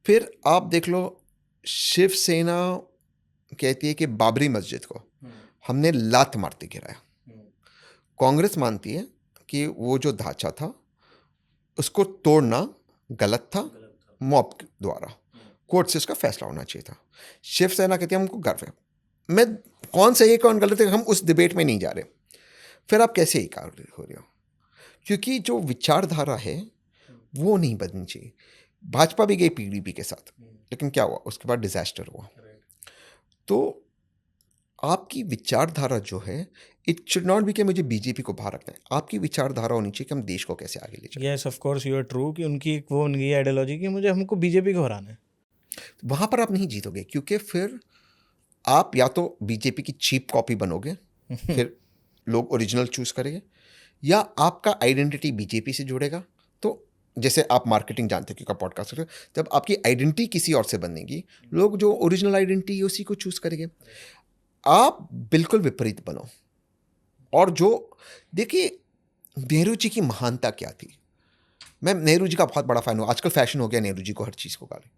S2: फिर आप देख लो, शिवसेना कहती है कि बाबरी मस्जिद को हमने लात मारते गिराया। कांग्रेस मानती है कि वो जो ढांचा था उसको तोड़ना गलत था, मॉब द्वारा, कोर्ट से उसका फैसला होना चाहिए था। शिवसेना कहती है हमको गर्व है। मैं कौन सही है कौन गलत है हम उस डिबेट में नहीं जा रहे। फिर आप कैसे ही कार्य हो रहे हो, क्योंकि जो विचारधारा है वो नहीं बदलनी चाहिए। भाजपा भी गई पीडीपी के साथ, लेकिन क्या हुआ, उसके बाद डिजास्टर हुआ। तो आपकी विचारधारा जो है, इट शुड नॉट बी कि मुझे बीजेपी को बाहर रखना है। आपकी विचारधारा होनी चाहिए कि हम देश को कैसे आगे ले जाए।
S1: Yes of course you are true कि उनकी आइडियोलॉजी कि मुझे हमको बीजेपी को हराना है।
S2: वहाँ पर आप नहीं जीतोगे, क्योंकि फिर आप या तो बीजेपी की चीप कॉपी बनोगे, फिर लोग ओरिजिनल चूज करेंगे, या आपका आइडेंटिटी बीजेपी से जुड़ेगा। तो जैसे आप मार्केटिंग जानते हो, क्योंकि पॉडकास्ट करते हो, जब आपकी आइडेंटिटी किसी और से बनेगी, लोग जो ओरिजिनल आइडेंटिटी है उसी को चूज करेंगे। आप बिल्कुल विपरीत बनो। और जो देखिए, नेहरू जी की महानता क्या थी। मैं नेहरू जी का बहुत बड़ा फैन हूँ। आजकल फैशन हो गया नेहरू जी को हर चीज़ को गाले।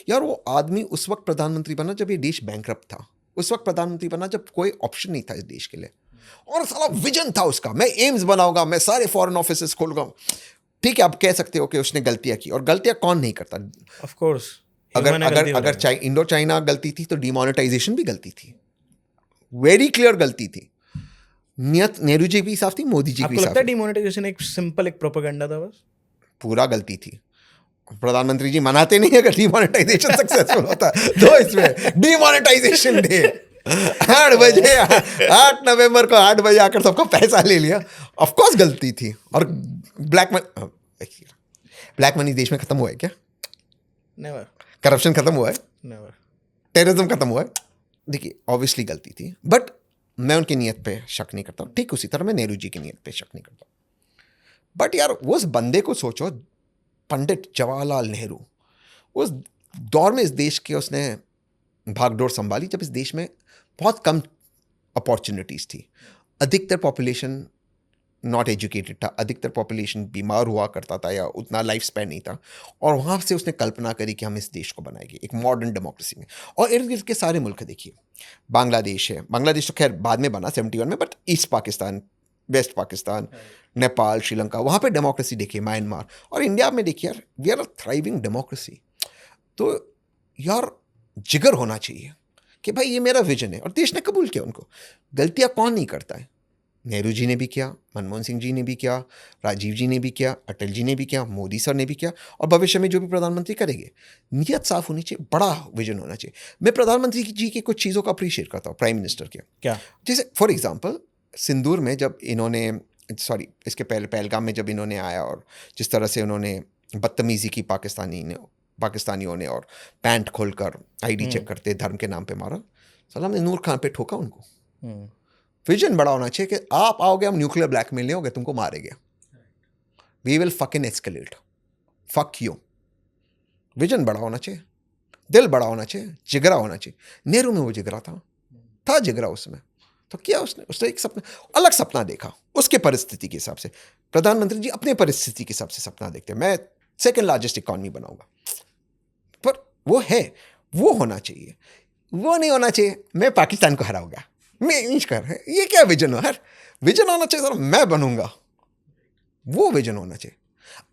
S2: यार वो आदमी उस वक्त प्रधानमंत्री बना जब ये देश बैंकरप्ट था। उस वक्त प्रधानमंत्री बना जब कोई ऑप्शन नहीं था इस देश के लिए, और साला विजन था उसका, मैं एम्स बनाऊंगा, मैं सारे फॉरेन ऑफिसेस खोलूंगा। ठीक है, आप कह सकते हो कि उसने गलतियां की, और गलतियां कौन नहीं करता।
S1: ऑफ कोर्स
S2: अगर इंडो चाइना गलती थी तो डिमोनेटाइजेशन भी गलती थी, वेरी क्लियर गलती थी। नियत नेहरू जी भी साफ थी, मोदी जी भी
S1: आपको
S2: साफ
S1: लगता है
S2: थी।
S1: डिमोनेटाइजेशन एक सिंपल एक प्रोपेगेंडा था बस?
S2: पूरा गलती थी। प्रधानमंत्री जी मनाते नहीं अगर डिमोनेटाइजेशन सक्सेसफुल होता। तो इसमें डिमोनेटाइजेशन डे 8 बजे 8 नवंबर को 8 बजे आकर सबका पैसा ले लिया। ऑफ कोर्स गलती थी। और ब्लैक मनी देश में खत्म हुआ है क्या?
S1: नेवर।
S2: करप्शन खत्म हुआ है?
S1: नेवर।
S2: टेररिज्म खत्म हुआ है? देखिए, ऑब्वियसली गलती थी, बट मैं उनकी नीयत पे शक नहीं करता हूँ। ठीक उसी तरह मैं नेहरू जी की नीयत पे शक नहीं करता। बट यार, उस बंदे को सोचो, पंडित जवाहरलाल नेहरू, उस दौर में इस देश के उसने भागदौड़ संभाली जब इस देश में बहुत कम अपॉर्चुनिटीज़ थी। अधिकतर पॉपुलेशन नॉट एजुकेटेड था, अधिकतर पॉपुलेशन बीमार हुआ करता था या उतना लाइफ स्पैन नहीं था। और वहाँ से उसने कल्पना करी कि हम इस देश को बनाएंगे एक मॉडर्न डेमोक्रेसी में। और इर्द गिर्द के सारे मुल्क देखिए, बांग्लादेश है, बांग्लादेश तो खैर बाद में बना 71 में, but east Pakistan, west Pakistan, Nepal, Sri Lanka, वहाँ पे डेमोक्रेसी देखिए, म्यांमार। और इंडिया में देखिए यार, we are a thriving democracy. तो यार जिगर होना चाहिए कि भाई ये मेरा विजन है, और देश ने कबूल किया उनको। गलतियाँ कौन नहीं करता है? नेहरू जी ने भी किया, मनमोहन सिंह जी ने भी किया, राजीव जी ने भी किया, अटल जी ने भी किया, मोदी सर ने भी किया, और भविष्य में जो भी प्रधानमंत्री करेंगे। नीयत साफ होनी चाहिए, बड़ा विजन होना चाहिए। मैं प्रधानमंत्री जी की कुछ चीज़ों को अप्रिशिएट करता हूँ, प्राइम मिनिस्टर के।
S1: क्या? जैसे
S2: फॉर एग्जाम्पल, सिंदूर में जब इन्होंने, सॉरी इसके पहले पहलगाम में जब इन्होंने आया, और जिस तरह से उन्होंने बदतमीजी की पाकिस्तानियों ने, और पैंट खोलकर आईडी चेक करते धर्म के नाम पे मारा। सलाम ने नूर खान पे ठोका उनको। विजन बड़ा होना चाहिए कि आप आओगे, हम न्यूक्लियर ब्लैकमेल नहीं होगे, तुमको मारेंगे, we will fucking escalate, fuck you. Vision बड़ा होना चाहिए, दिल बड़ा होना चाहिए, जिगरा होना चाहिए। नेहरू में वो जिगरा था जिगरा उसमें। तो क्या उसने एक सपना, अलग सपना देखा उसके परिस्थिति के हिसाब से। प्रधानमंत्री जी अपने परिस्थिति के हिसाब से सपना देखते हैं, मैं सेकेंड लार्जेस्ट इकॉनमी बनाऊंगा, पर वो है, वो होना चाहिए। वो नहीं होना चाहिए मैं पाकिस्तान को हराऊंगा, मैं इंच कर, ये क्या विजन हो? हर विजन होना चाहिए सर, मैं बनूंगा, वो विजन होना चाहिए।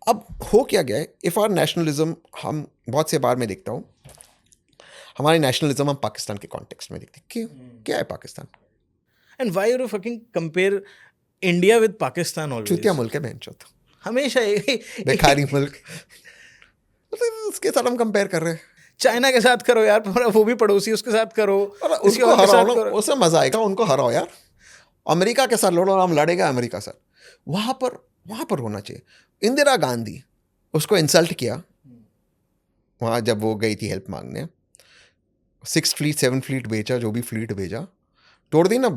S2: अब हो क्या गया है, इफ आर नेशनलिज्म, हम बहुत से बार में देखता हूँ हमारे नेशनलिज्म हम पाकिस्तान के कॉन्टेक्स्ट में देखते हैं। क्यों? क्या है Pakistan?
S1: And why you fucking compare India with Pakistan always?
S2: चूतिया मुल्क है बेंचोत,
S1: हमेशा
S2: बेकारी मुल्क, उसके साथ हम कंपेयर कर रहे हैं।
S1: चाइना के साथ करो यार, वो भी पड़ोसी, उसके साथ करो,
S2: उसको हराओ, उससे मजा आएगा। उनको हराओ यार, अमेरिका के साथ लड़ो, हम लड़ेगा अमेरिका साथ। वहाँ पर वहाँ पर होना चाहिए। इंदिरा गांधी, उसको इंसल्ट किया वहाँ जब वो गई थी हेल्प मांगने, 6 फ्लीट 7 फ्लीट भेजा, जो भी फ्लीट भेजा, तोड़ दी ना।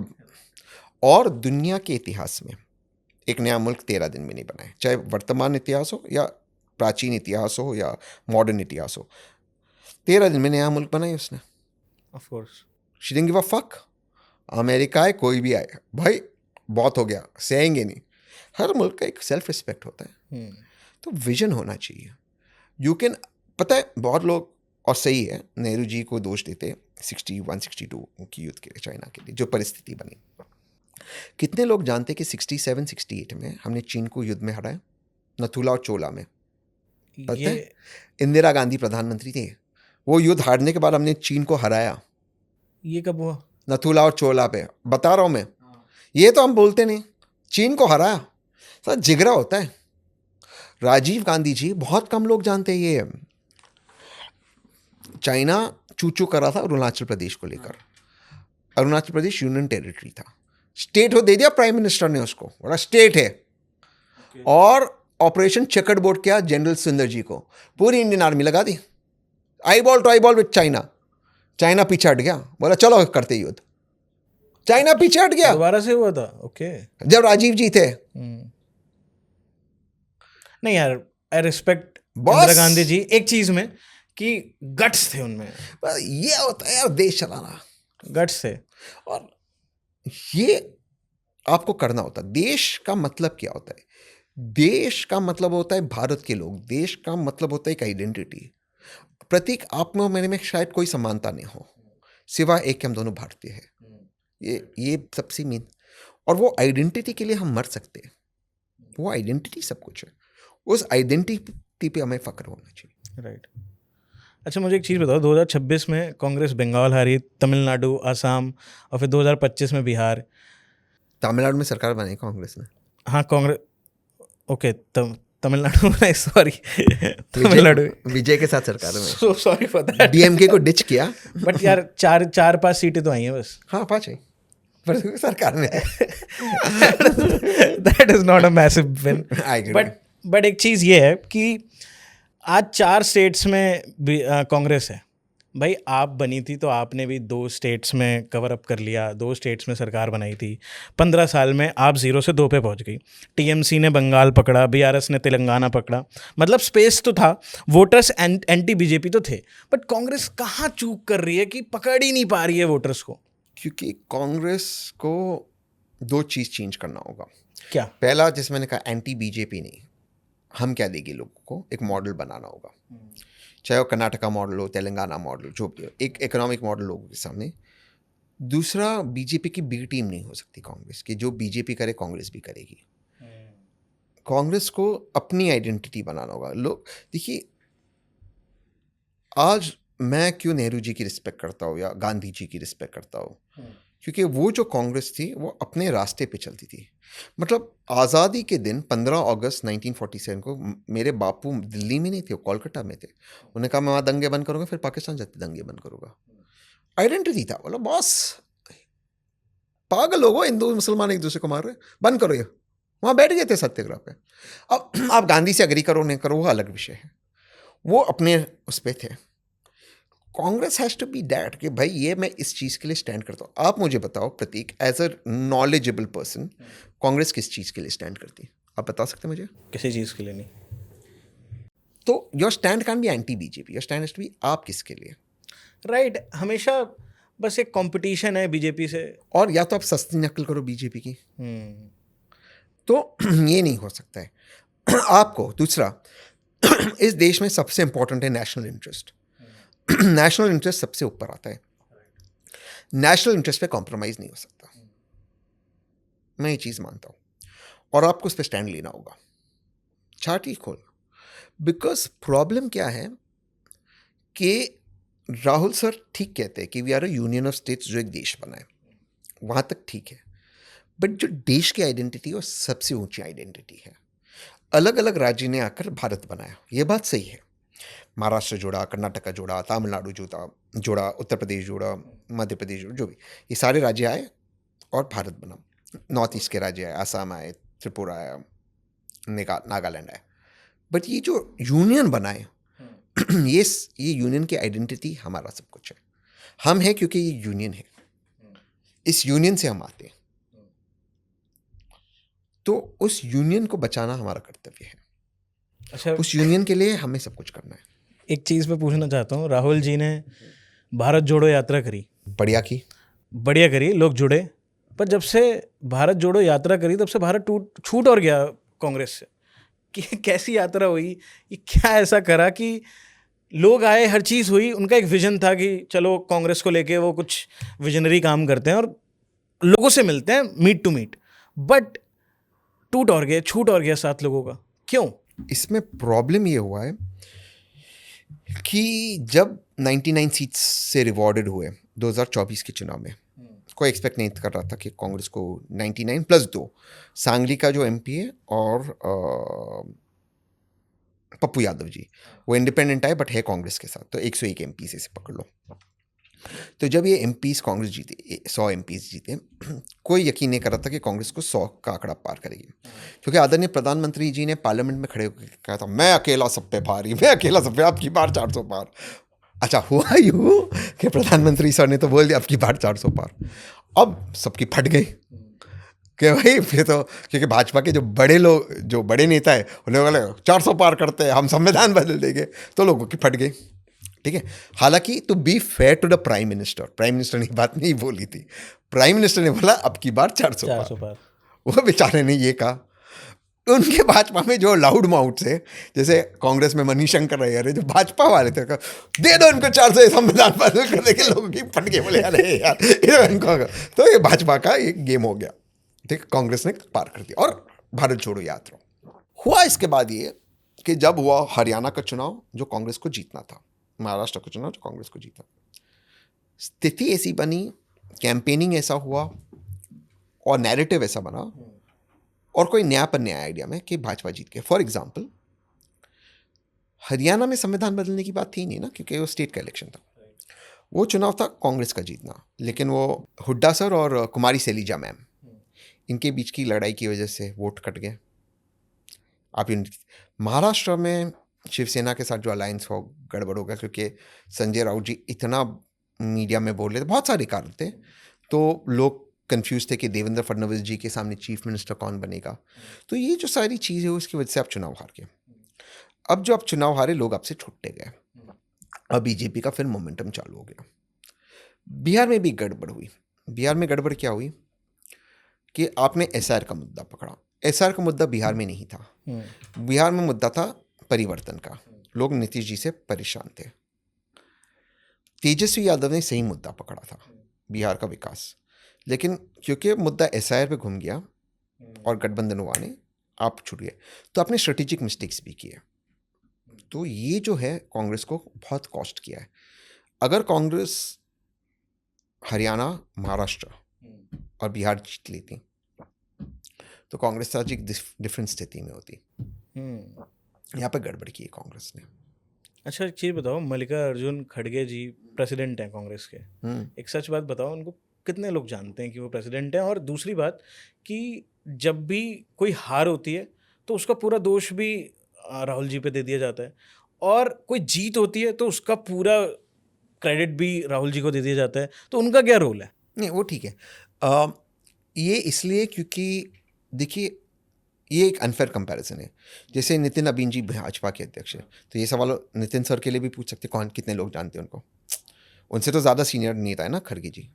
S2: और दुनिया के इतिहास में एक नया मुल्क 13 दिन में नहीं बनाए, चाहे वर्तमान इतिहास हो या प्राचीन इतिहास हो या मॉडर्न इतिहास हो। 13 दिन में नया मुल्क बनाई उसने।
S1: Of course
S2: she didn't give a fuck. America है, कोई भी आए, भाई बहुत हो गया, सहेंगे नहीं। हर मुल्क का एक सेल्फ रिस्पेक्ट होता है, तो विजन होना चाहिए। यू कैन, पता है बहुत लोग, और सही है, नेहरू जी को दोष देते 61-62 की युद्ध के लिए, चाइना के लिए जो परिस्थिति बनी। कितने लोग जानते कि 67-68 में हमने चीन को युद्ध में हराया, नथुला और चोला में? पता है, इंदिरा गांधी प्रधानमंत्री थी, वो युद्ध हारने के बाद हमने चीन को हराया।
S1: ये कब हुआ?
S2: नथुला और चोला पे बता रहा हूं मैं। ये तो हम बोलते नहीं, चीन को हराया। सर जिगरा होता है। राजीव गांधी जी, बहुत कम लोग जानते हैं ये। चाइना चूचू कर रहा था अरुणाचल प्रदेश को लेकर। अरुणाचल प्रदेश यूनियन टेरिटरी था, स्टेट हो दे दिया प्राइम मिनिस्टर ने उसको, बड़ा स्टेट है। और ऑपरेशन चेकर्ड बोर्ड किया जनरल सुंदर जी को, पूरी इंडियन आर्मी लगा दी, eyeball to eyeball with China. China पीछे हट गया, बोला चलो करते युद्ध। चाइना पीछे हट गया।
S1: दोबारा से हुआ था? ओके।
S2: जब राजीव जी थे।
S1: नहीं यार, I respect
S2: boss.
S1: Indira Gandhi ji एक चीज में कि गट्स थे उनमें।
S2: ये होता है यार देश चलाना,
S1: गट्स थे।
S2: और ये आपको करना होता है। देश का मतलब क्या होता है? देश का मतलब होता है भारत के लोग, देश का मतलब होता है एक आइडेंटिटी, प्रतीक। आप में मेरे में शायद कोई समानता नहीं हो, सिवाय एक कि हम दोनों भारतीय हैं। ये सबसे मेन। और वो आइडेंटिटी के लिए हम मर सकते हैं, वो आइडेंटिटी सब कुछ है। उस आइडेंटिटी पे हमें फक्र होना चाहिए।
S1: राइट। अच्छा मुझे एक चीज़ बताओ, 2026 में कांग्रेस बंगाल हारी, तमिलनाडु, असम, और फिर 2025 में बिहार।
S2: तमिलनाडु में सरकार बनाई कांग्रेस ने।
S1: हाँ कांग्रेस, ओके, तमिलनाडु में, सॉरी तमिलनाडु,
S2: विजय के साथ सरकार में।
S1: So sorry for that.
S2: DMK को डिच किया।
S1: बट यार 4-5 सीटें तो आई हैं बस।
S2: हाँ 5 है, पर सरकार में।
S1: That is not a massive win.
S2: I agree.
S1: But एक चीज़ ये है कि आज 4 स्टेट्स में कांग्रेस है। भाई आप बनी थी तो आपने भी 2 स्टेट्स में कवर अप कर लिया, 2 स्टेट्स में सरकार बनाई थी। 15 साल में आप 0 से 2 पे पहुंच गई। टीएमसी ने बंगाल पकड़ा, बीआरएस ने तेलंगाना पकड़ा, मतलब स्पेस तो था, वोटर्स एंटी बीजेपी तो थे। बट कांग्रेस कहाँ चूक कर रही है कि पकड़ ही नहीं पा रही है वोटर्स को?
S2: क्योंकि कांग्रेस को 2 चीज़ चेंज करना होगा।
S1: क्या?
S2: पहला, जैसे मैंने कहा, एंटी बीजेपी नहीं, हम क्या देंगे लोगों को, एक मॉडल बनाना होगा, चाहे वो कर्नाटका मॉडल हो, तेलंगाना मॉडल, जो भी हो, एक इकोनॉमिक मॉडल लोगों के सामने। दूसरा, बीजेपी की बी टीम नहीं हो सकती कांग्रेस की, जो बीजेपी करे कांग्रेस भी करेगी। कांग्रेस को अपनी आइडेंटिटी बनाना होगा। लोग देखिए, आज मैं क्यों नेहरू जी की रिस्पेक्ट करता हूँ या गांधी जी की रिस्पेक्ट करता हूँ, क्योंकि वो जो कांग्रेस थी वो अपने रास्ते पे चलती थी। मतलब आज़ादी के दिन 15 अगस्त 1947 को मेरे बापू दिल्ली में नहीं थे, वो कोलकाता में थे। उन्होंने कहा मैं वहाँ दंगे बंद करूँगा, फिर पाकिस्तान जाते दंगे बंद करूँगा। आइडेंटिटी था। बोला बॉस पागल लोगो, हिंदू मुसलमान एक दूसरे को मार रहे, बंद करो ये। वहाँ बैठ गए थे सत्याग्रह पे। अब आप गांधी से अग्री करो नहीं करो वो अलग विषय है, वो अपने उस पर थे। Congress has to be that कि भाई ये मैं इस चीज़ के लिए स्टैंड करता हूँ। आप मुझे बताओ Prateek, as a knowledgeable person, Congress किस चीज़ के लिए स्टैंड करती है? आप बता सकते हैं मुझे?
S1: किसी चीज़ के लिए नहीं।
S2: तो your stand can be anti BJP, your stand has to be आप किसके लिए।
S1: राइट। हमेशा बस एक कंपटीशन है बीजेपी से,
S2: और या तो आप सस्ती नकल करो बीजेपी की, तो ये नहीं हो सकता है आपको। दूसरा, इस देश में सबसे इंपॉर्टेंट है नेशनल इंटरेस्ट। नेशनल इंटरेस्ट सबसे ऊपर आता है। नेशनल इंटरेस्ट पे कॉम्प्रोमाइज़ नहीं हो सकता, मैं ये चीज़ मानता हूँ। और आपको उस पर स्टैंड लेना होगा, छाती खोल। बिकॉज प्रॉब्लम क्या है कि राहुल सर ठीक कहते हैं कि we are a union of states, जो एक देश बना है, वहाँ तक ठीक है। बट जो देश की आइडेंटिटी है वो सबसे ऊंची आइडेंटिटी है। अलग अलग राज्य ने आकर भारत बनाया, ये बात सही है। महाराष्ट्र जोड़ा, कर्नाटका जोड़ा, तमिलनाडु जोड़ा, उत्तर प्रदेश जोड़ा, मध्य प्रदेश जोड़ा, जो भी, ये सारे राज्य आए और भारत बना। नॉर्थ ईस्ट के राज्य आए, असम आए, त्रिपुरा आया, नागालैंड है, बट ये जो यूनियन बना है ये यूनियन की आइडेंटिटी हमारा सब कुछ है। हम हैं क्योंकि ये यूनियन है, इस यूनियन से हम आते हैं, तो उस यूनियन को बचाना हमारा कर्तव्य है।
S1: अच्छा,
S2: उस यूनियन के लिए हमें सब कुछ करना है।
S1: एक चीज़ मैं पूछना चाहता हूँ, राहुल जी ने भारत जोड़ो यात्रा करी, बढ़िया करी, लोग जुड़े, पर जब से भारत जोड़ो यात्रा करी तब से भारत छूट और गया कांग्रेस से। कि कैसी यात्रा हुई, ये क्या ऐसा करा कि लोग आए, हर चीज़ हुई, उनका एक विजन था कि चलो कांग्रेस को लेके वो कुछ विजनरी काम करते हैं और लोगों से मिलते हैं मीट टू मीट, बट छूट और गया 7 लोगों का। क्यों?
S2: इसमें प्रॉब्लम ये हुआ है कि जब 99 सीट्स से रिवॉर्डेड हुए 2024 के चुनाव में, कोई एक्सपेक्ट नहीं कर रहा था कि कांग्रेस को 99 प्लस 2, सांगली का जो एमपी है और पप्पू यादव जी, वो इंडिपेंडेंट आए बट है कांग्रेस के साथ, तो 101 एमपी से पकड़ लो। तो जब ये एमपीज कांग्रेस जीते, 100 एमपीज जीते, कोई यकीन नहीं कर रहा था कि कांग्रेस को 100 का आंकड़ा पार करेगी, क्योंकि आदरणीय प्रधानमंत्री जी ने पार्लियामेंट में खड़े होकर कहा था, मैं अकेला सब पे भारी, मैं अकेला सब पे, आपकी बार 400 पार। अच्छा हुआ यूँ कि प्रधानमंत्री सर ने तो बोल दिया आपकी बार 400 पार, अब सबकी फट गई कि भाई फिर तो, क्योंकि भाजपा के जो बड़े लोग, जो बड़े नेता है, उन्हें बोले 400 पार करते हैं, हम संविधान बदल देंगे, तो लोगों की फट गई। ठीक है, हालांकि to be fair to the prime minister ने बात नहीं बोली थी, प्राइम मिनिस्टर ने बोला अब की बार 400 पार। वो बेचारे ने ये कहा। उनके भाजपा में जो लाउड माउथ है, जैसे कांग्रेस में मनीशंकर अय्यर, जो भाजपा वाले थे, दे दो इनको 400, संविधान बदल कर देंगे, लोगों की फट गए, बोले अरे यार इनको। तो ये भाजपा का एक गेम हो गया, ठीक, कांग्रेस ने पार कर दिया और भारत छोड़ो यात्रा हुआ। इसके बाद ये कि जब हुआ हरियाणा का चुनाव जो कांग्रेस को जीतना था, महाराष्ट्र का चुनाव जो कांग्रेस को जीता, स्थिति ऐसी बनी, कैंपेनिंग ऐसा हुआ और नैरेटिव ऐसा बना और कोई नया पर नया आइडिया में कि भाजपा जीत गया। फॉर एग्जाम्पल हरियाणा में संविधान बदलने की बात थी नहीं ना, क्योंकि वो स्टेट का इलेक्शन था, वो चुनाव था कांग्रेस का जीतना, लेकिन वो हुड्डा सर और कुमारी सैलजा मैम, इनके बीच की लड़ाई की वजह से वोट कट गए। आप महाराष्ट्र में शिवसेना के साथ जो अलायंस हो गड़बड़ हो गया, क्योंकि संजय राउत जी इतना मीडिया में बोल रहे थे, बहुत सारे कारण थे, तो लोग कंफ्यूज थे कि देवेंद्र फडणवीस जी के सामने चीफ मिनिस्टर कौन बनेगा। तो ये जो सारी चीज़ है उसकी वजह से आप चुनाव हार गए। अब जो आप चुनाव हारे, लोग आपसे छुट्टे गए, अब बीजेपी का फिर मोमेंटम चालू हो गया। बिहार में भी गड़बड़ हुई। बिहार में गड़बड़ क्या हुई कि आपने एसआर का मुद्दा पकड़ा। एसआर का मुद्दा बिहार में नहीं था, बिहार में मुद्दा था परिवर्तन का। लोग नीतीश जी से परेशान थे। तेजस्वी यादव ने सही मुद्दा पकड़ा था, बिहार का विकास, लेकिन क्योंकि मुद्दा एसआईआर पे घूम गया और गठबंधन हुआ नहीं, आप छूट गए, तो आपने स्ट्रेटेजिक मिस्टेक्स भी किए। तो ये जो है कांग्रेस को बहुत कॉस्ट किया है। अगर कांग्रेस हरियाणा, महाराष्ट्र और बिहार जीत लेती तो कांग्रेस आज एक डिफरेंट स्थिति में होती। यहाँ पर गड़बड़ की है कांग्रेस ने।
S1: अच्छा, एक चीज़ बताओ, मल्लिकार्जुन खड़गे जी प्रेसिडेंट हैं कांग्रेस के, एक सच बात बताओ, उनको कितने लोग जानते हैं कि वो प्रेसिडेंट हैं? और दूसरी बात कि जब भी कोई हार होती है तो उसका पूरा दोष भी राहुल जी पे दे दिया जाता है, और कोई जीत होती है तो उसका पूरा क्रेडिट भी राहुल जी को दे दिया जाता है, तो उनका क्या रोल है?
S2: नहीं, वो ठीक है। ये इसलिए क्योंकि देखिए ये एक अनफेयर कंपैरिजन है। जैसे नितिन नबीन जी भाजपा के अध्यक्ष हैं, तो ये सवाल नितिन सर के लिए भी पूछ सकते कौन कितने लोग जानते हैं उनको, उनसे तो ज़्यादा सीनियर नेता है ना खड़गे जी।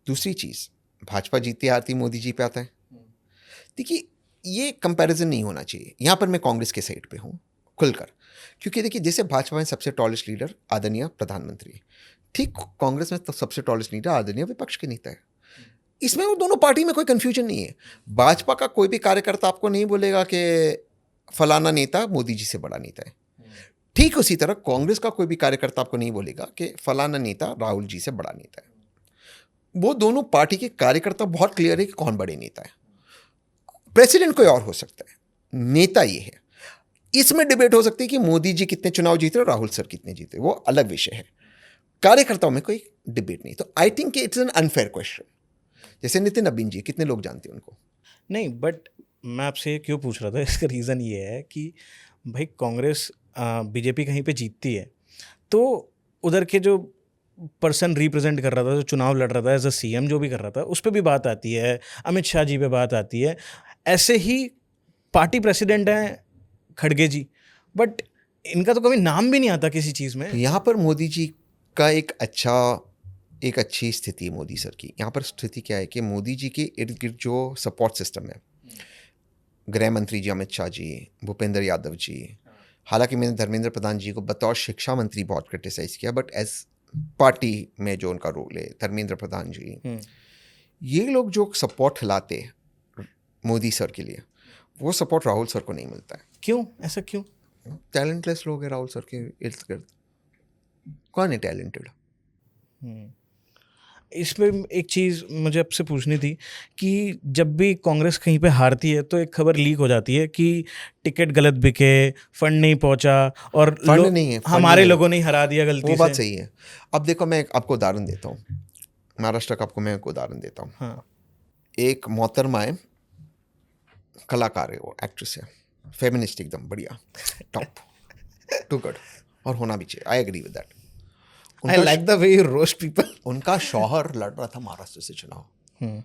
S2: दूसरी चीज़, भाजपा जीती हारती मोदी जी पे आता है। देखिए ये कंपैरिजन नहीं होना चाहिए। यहाँ पर मैं कांग्रेस के साइड पे हूँ खुलकर, क्योंकि देखिए जैसे भाजपा में सबसे टॉलेस्ट लीडर आदरणीय प्रधानमंत्री, ठीक कांग्रेस में तो सबसे टॉलेस्ट लीडर आदरणीय विपक्ष के नेता है। इसमें वो दोनों पार्टी में कोई कंफ्यूजन नहीं है। भाजपा का कोई भी कार्यकर्ता आपको नहीं बोलेगा कि फलाना नेता मोदी जी से बड़ा नेता है। ठीक उसी तरह कांग्रेस का कोई भी कार्यकर्ता आपको नहीं बोलेगा कि फलाना नेता राहुल जी से बड़ा नेता है। वो दोनों पार्टी के कार्यकर्ता बहुत क्लियर है कि कौन बड़े नेता है। प्रेसिडेंट कोई और हो सकता है, नेता ये है। इसमें डिबेट हो सकती है कि मोदी जी कितने चुनाव जीते और राहुल सर कितने जीते, वो अलग विषय है। कार्यकर्ताओं में कोई डिबेट नहीं। तो I think it's an unfair question. जैसे नितिन नबीन जी, कितने लोग जानते हैं उनको?
S1: नहीं, बट मैं आपसे क्यों पूछ रहा था, इसका रीज़न ये है कि भाई कांग्रेस बीजेपी कहीं पे जीतती है तो उधर के जो पर्सन रिप्रेजेंट कर रहा था, जो चुनाव लड़ रहा था एज अ सीएम, जो भी कर रहा था, उस पर भी बात आती है, अमित शाह जी पे बात आती है। ऐसे ही पार्टी प्रेसिडेंट हैं खड़गे जी, बट इनका तो कभी नाम भी नहीं आता किसी चीज़ में।
S2: यहाँ पर मोदी जी का एक अच्छी स्थिति है मोदी सर की। यहाँ पर स्थिति क्या है कि मोदी जी के इर्द गिर्द जो सपोर्ट सिस्टम है, गृह मंत्री जी अमित शाह जी, भूपेंद्र यादव जी, हालांकि मैंने धर्मेंद्र प्रधान जी को बतौर शिक्षा मंत्री बहुत क्रिटिसाइज किया, बट एज पार्टी में जो उनका रोल है, धर्मेंद्र प्रधान जी, ये लोग जो सपोर्ट हिलाते मोदी सर के लिए, वो सपोर्ट राहुल सर को नहीं मिलता है।
S1: क्यों, ऐसा क्यों?
S2: टैलेंटलेस लोग हैं राहुल सर के इर्द गिर्द। कौन है टैलेंटेड?
S1: इसमें एक चीज़ मुझे आपसे पूछनी थी कि जब भी कांग्रेस कहीं पे हारती है तो एक खबर लीक हो जाती है कि टिकट गलत बिके, फंड नहीं पहुंचा, और
S2: फंड नहीं है,
S1: हमारे लोगों ने हरा दिया गलती से।
S2: वो बात सही है। अब देखो, मैं आपको उदाहरण देता हूँ, महाराष्ट्र का आपको मैं एक उदाहरण देता हूँ।
S1: हाँ।
S2: एक मोहतरमा है, कलाकार है, वो एक्ट्रेस है, फेमिनिस्ट एकदम बढ़िया, टॉप टू गुड, और होना भी चाहिए। I agree with that.
S1: I like the way you roast people.
S2: उनका शौहर लड़ रहा था महाराष्ट्र से चुनाव,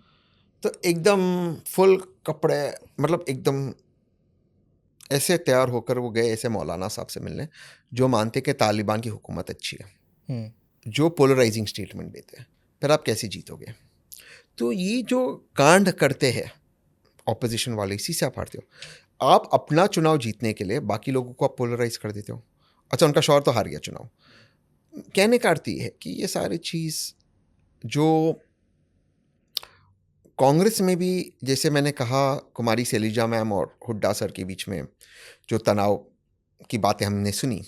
S2: तो एकदम फुल कपड़े, मतलब एकदम ऐसे तैयार होकर वो गए ऐसे मौलाना साहब से मिलने, जो मानते कि तालिबान की हुकूमत अच्छी है, जो पोलराइजिंग स्टेटमेंट देते हैं। फिर आप कैसे जीतोगे? तो ये जो कांड करते हैं ऑपोजिशन वाले, इसी से आप हारते हो। आप अपना चुनाव जीतने के लिए बाकी लोगों को आप पोलराइज कर देते हो। अच्छा, उनका शौहर तो हार गया चुनाव। कहने का अर्थ है कि ये सारी चीज़ जो कांग्रेस में भी, जैसे मैंने कहा, कुमारी शैलजा मैम और हुड्डा सर के बीच में जो तनाव की बातें हमने सुनी,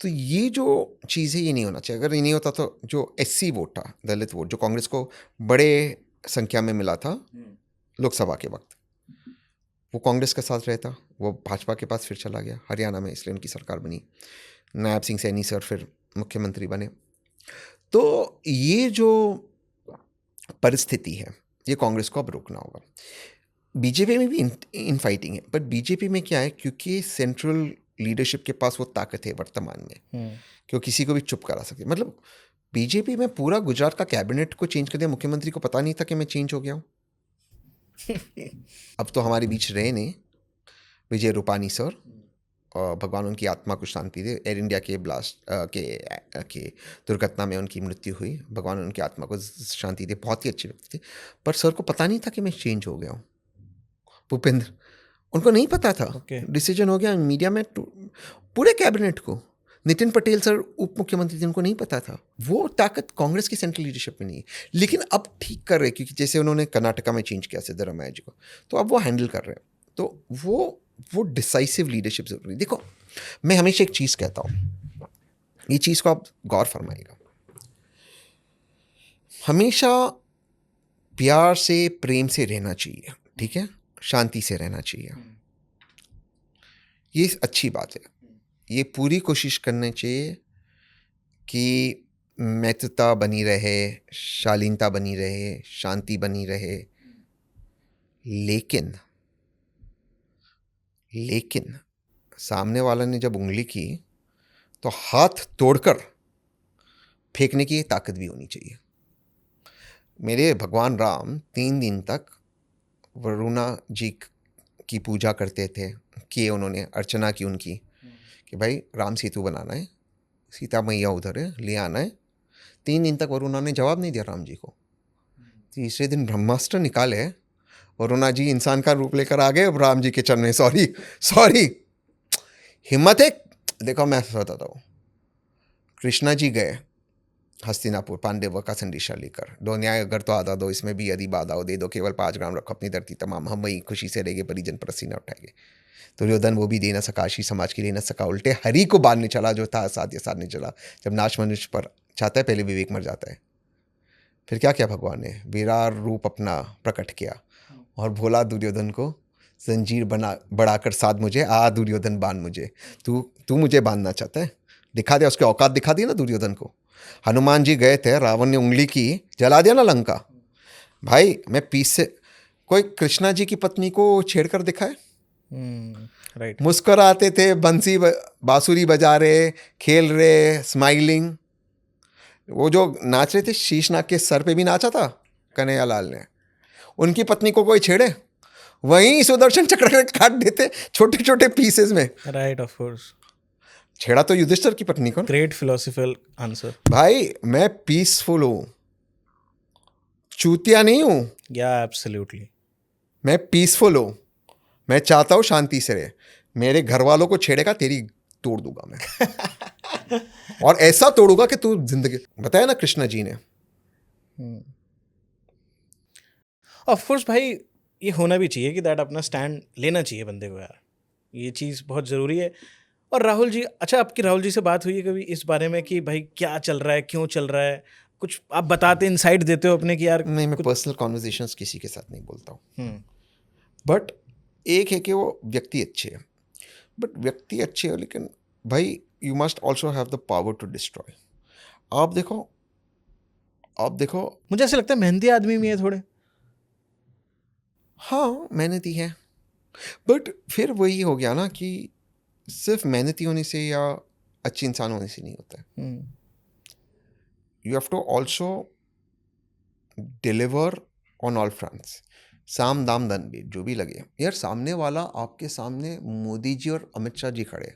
S2: तो ये जो चीज़ है ये नहीं होना चाहिए। अगर ये नहीं होता तो जो एससी वोट था, दलित वोट, जो कांग्रेस को बड़े संख्या में मिला था लोकसभा के वक्त, वो कांग्रेस के साथ रहता, वो भाजपा के पास फिर चला गया हरियाणा में, इसलिए उनकी सरकार बनी। नायब सिंह सैनी सर फिर मुख्यमंत्री बने। तो ये जो परिस्थिति है, ये कांग्रेस को अब रोकना होगा। बीजेपी में भी इन फाइटिंग है, बट बीजेपी में क्या है, क्योंकि सेंट्रल लीडरशिप के पास वो ताकत है वर्तमान में कि वो किसी को भी चुप करा सकते। मतलब बीजेपी में पूरा गुजरात का कैबिनेट को चेंज कर दिया, मुख्यमंत्री को पता नहीं था कि मैं चेंज हो गया हूँ। अब तो हमारे बीच रहे नहीं विजय रूपानी सर, और भगवान उनकी आत्मा को शांति दे। एयर इंडिया के ब्लास्ट के दुर्घटना में उनकी मृत्यु हुई, भगवान उनकी आत्मा को शांति दे। बहुत ही अच्छे व्यक्ति थे, पर सर को पता नहीं था कि मैं चेंज हो गया हूँ। भूपेंद्र, उनको नहीं पता था। डिसीजन हो गया मीडिया में, पूरे कैबिनेट को। नितिन पटेल सर उप मुख्यमंत्री थे, उनको नहीं पता था। वो ताकत कांग्रेस की सेंट्रल लीडरशिप में नहीं है, लेकिन अब ठीक कर रहे, क्योंकि जैसे उन्होंने कर्नाटका में चेंज किया सिद्धरामैया जी को, तो अब वो हैंडल कर रहे हैं। तो वो डिसाइसिव लीडरशिप जरूरी। देखो, मैं हमेशा एक चीज़ कहता हूँ, ये चीज़ को आप गौर फरमाइएगा, हमेशा प्यार से, प्रेम से रहना चाहिए, ठीक है, शांति से रहना चाहिए, ये अच्छी बात है। ये पूरी कोशिश करनी चाहिए कि मैत्रता बनी रहे, शालीनता बनी रहे, शांति बनी रहे, लेकिन सामने वाला ने जब उंगली की तो हाथ तोड़कर फेंकने की ताकत भी होनी चाहिए। मेरे भगवान राम 3 दिन तक वरुणा जी की पूजा करते थे, कि उन्होंने अर्चना की उनकी, कि भाई राम सेतु बनाना है, सीता मैया उधर है, ले आना है। 3 दिन तक वरुणा ने जवाब नहीं दिया राम जी को। तीसरे दिन ब्रह्मास्त्र निकाले, वरुणा जी इंसान का रूप लेकर आ गए, अब राम जी के चरण में सॉरी हिम्मत है। देखो, मैं बताता हूँ, कृष्णा जी गए हस्तिनापुर पांडव का संदेशा लेकर, दो न्याय अगर तो आधा दो, इसमें भी यदि बाधा हो दे दो, केवल 5 ग्राम रखो अपनी धरती तमाम, हम वही खुशी से रहेंगे, परिजन पसीना उठाएंगे। दुर्योधन वो भी दे न सका, आशी समाज के लिए न सका, उल्टे हरि को बांधने चला, जो था साध्य साधने चला। जब नाश मनुष्य पर चाहता है, पहले विवेक मर जाता है। फिर क्या किया भगवान ने? विराट रूप अपना प्रकट किया और बोला दुर्योधन को, जंजीर बढ़ाकर साध मुझे, आ दुर्योधन बांध मुझे। तू मुझे बांधना चाहता है, दिखा दिया, उसके औकात दिखा दी ना दुर्योधन को। हनुमान जी गए थे, रावण ने उंगली की, जला दिया ना लंका। भाई मैं पीस से कोई कृष्णा जी की पत्नी को छेड़कर दिखा है?
S1: राइट।
S2: मुस्कुराते थे, बांसुरी बजा रहे, खेल रहे, स्माइलिंग। वो जो नाच रहे थे, शीशनाग के सर पे भी नाचा था कन्हैया लाल ने। उनकी पत्नी को कोई छेड़े, वहीं सुदर्शन चक्र काट देते छोटे छोटे पीसेस में।
S1: Right, of course.
S2: छेड़ा तो युधिष्ठिर की पत्नी को।
S1: Great philosophical answer.
S2: भाई मैं पीसफुल हूं, चूतिया नहीं हूं।
S1: या एब्सोल्युटली।
S2: मैं पीसफुल हूं, मैं चाहता हूं शांति से रहे। मेरे घर वालों को छेड़ेगा, तेरी तोड़ दूंगा मैं। और ऐसा तोड़ूंगा कि तू जिंदगी, बताया ना कृष्णा जी ने।
S1: ऑफ कोर्स भाई, ये होना भी चाहिए कि दैट अपना स्टैंड लेना चाहिए बंदे को यार, ये चीज़ बहुत ज़रूरी है। और राहुल जी, अच्छा आपकी राहुल जी से बात हुई है कभी इस बारे में कि भाई क्या चल रहा है, क्यों चल रहा है? कुछ आप बताते, इनसाइट देते हो अपने कि यार?
S2: नहीं, मैं पर्सनल कॉन्वर्जेशंस किसी के साथ नहीं बोलता हूँ। बट एक है कि वो व्यक्ति अच्छे है, बट व्यक्ति अच्छे हो, लेकिन भाई you must also have the power to destroy. आप देखो
S1: मुझे ऐसा लगता है मेहनती आदमी भी है थोड़े।
S2: हाँ मेहनती है, बट फिर वही हो गया ना कि सिर्फ मेहनती होने से या अच्छे इंसान होने से नहीं होता है। You have to also deliver on all fronts. साम दाम दंड जो भी लगे यार। सामने वाला आपके सामने मोदी जी और अमित शाह जी खड़े,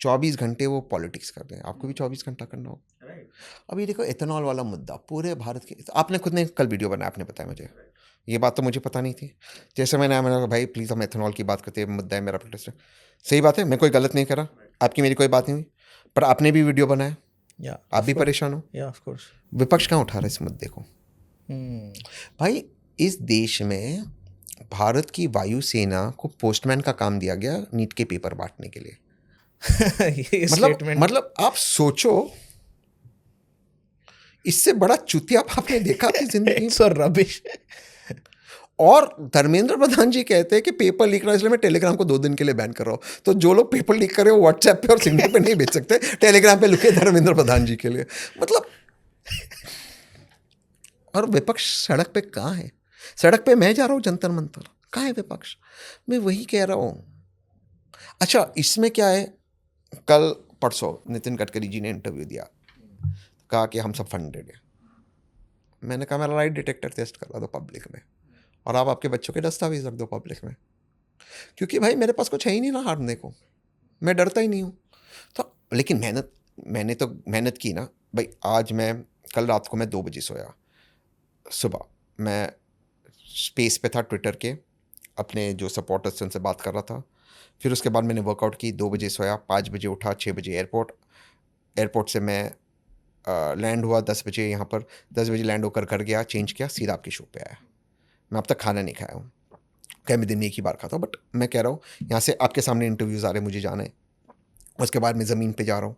S2: 24 घंटे वो पॉलिटिक्स कर रहे हैं, आपको भी 24 घंटा करना होगा। अभी देखो एथेनॉल वाला मुद्दा पूरे भारत के, आपने खुद ने कल वीडियो बनाया, आपने बताया मुझे, ये बात तो मुझे पता नहीं थी। जैसे मैंने कहा भाई प्लीज़ हम एथेनॉल की बात करते हैं, मुद्दा है मेरा प्रोटेस्ट है। सही बात है, मैं कोई गलत नहीं करा, आपकी मेरी कोई बात नहीं हुई, पर आपने भी वीडियो बनाया, आप भी परेशान हो। विपक्ष कहाँ उठा रहा है इस मुद्दे को? भाई इस देश में भारत की वायुसेना को पोस्टमैन का काम दिया गया नीट के पेपर बांटने के लिए। मतलब आप सोचो, इससे बड़ा चुतिया आपने देखा अपनी जिंदगी में?
S1: रबिश।
S2: और धर्मेंद्र प्रधान जी कहते हैं कि पेपर लीक रहा है, इसलिए मैं टेलीग्राम को 2 दिन के लिए बैन कर रहा हूं। तो जो लोग पेपर लीक कर रहे हो व्हाट्सएप पे और सिग्नल पे नहीं भेज सकते, टेलीग्राम पे लिखे धर्मेंद्र प्रधान जी के लिए। मतलब और विपक्ष सड़क पे कहाँ है? सड़क पे मैं जा रहा हूँ जंतर मंतर, कहाँ है विपक्ष? मैं वही कह रहा हूँ। अच्छा इसमें क्या है, कल परसों नितिन गडकरी जी ने इंटरव्यू दिया, कहा कि हम सब फंडेड है। मैंने कहा मेरा लाइट डिटेक्टर टेस्ट करवा दो पब्लिक में, और आप आपके बच्चों के दस्तावेज रख दो पब्लिक में, क्योंकि भाई मेरे पास कुछ है ही नहीं ना हारने को, मैं डरता ही नहीं हूँ। तो लेकिन मैंने तो मेहनत की ना भाई। आज कल रात को मैं 2 बजे सोया, सुबह मैं स्पेस पे था ट्विटर के, अपने जो सपोर्टर्स उनसे बात कर रहा था। फिर उसके बाद मैंने वर्कआउट की, 2 बजे सोया, 5 बजे उठा, 6 बजे एयरपोर्ट से मैं लैंड हुआ 10 बजे यहाँ पर, 10 बजे लैंड होकर घर गया, चेंज किया, सीधा आपके शो पे आया। मैं अब तक खाना नहीं खाया हूँ, क्या मैं दिन में 1 ही बार खाता हूँ, बट मैं कह रहा हूँ यहाँ से आपके सामने इंटरव्यूज़ आ रहे हैं, मुझे जाना है, उसके बाद मैं ज़मीन पे जा रहा हूँ।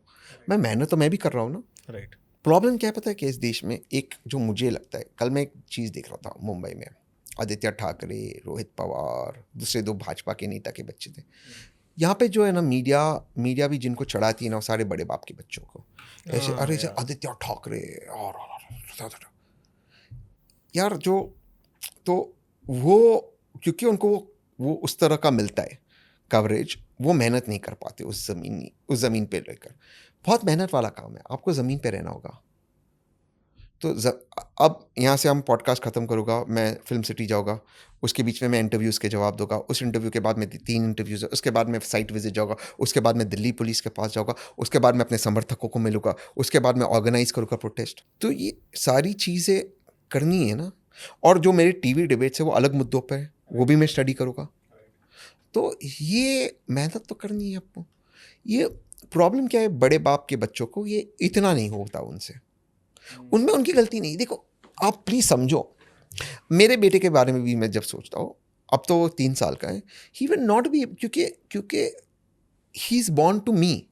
S2: मैं मेहनत तो मैं भी कर रहा हूँ ना।
S1: राइट।
S2: प्रॉब्लम क्या है पता है कि इस देश में एक जो मुझे लगता है, कल मैं एक चीज़ देख रहा था मुंबई में, आदित्य ठाकरे, रोहित पवार, दूसरे 2 भाजपा के नेता के बच्चे थे। यहाँ पे जो है ना मीडिया भी जिनको चढ़ाती है ना, सारे बड़े बाप के बच्चों को ऐसे, अरे आदित्य ठाकरे और यार जो, तो वो क्योंकि उनको वो उस तरह का मिलता है कवरेज, वो मेहनत नहीं कर पाते उस ज़मीन पे रहकर। बहुत मेहनत वाला काम है, आपको ज़मीन पे रहना होगा। तो अब यहाँ से हम पॉडकास्ट ख़त्म करूँगा, मैं फिल्म सिटी जाऊँगा, उसके बीच में मैं इंटरव्यूज़ के जवाब दूंगा, उस इंटरव्यू के बाद में 3 इंटरव्यूज़, उसके बाद मैं साइट विजिट जाऊँगा, उसके बाद मैं दिल्ली पुलिस के पास जाऊँगा, उसके बाद मैं अपने समर्थकों को मिलूँगा, उसके बाद मैं ऑर्गेनाइज करूँगा प्रोटेस्ट। तो ये सारी चीज़ें करनी है ना। और जो मेरे टीवी डिबेट्स है वो अलग मुद्दों पर है, वो भी मैं स्टडी करूँगा। तो ये मेहनत तो करनी है आपको। ये प्रॉब्लम क्या है, बड़े बाप के बच्चों को ये इतना नहीं होता उनसे, उनमें उनकी गलती नहीं। देखो आप प्लीज़ समझो, मेरे बेटे के बारे में भी मैं जब सोचता हूँ, अब तो वो 3 साल का है, ही विल नॉट बी, क्योंकि he is born to me,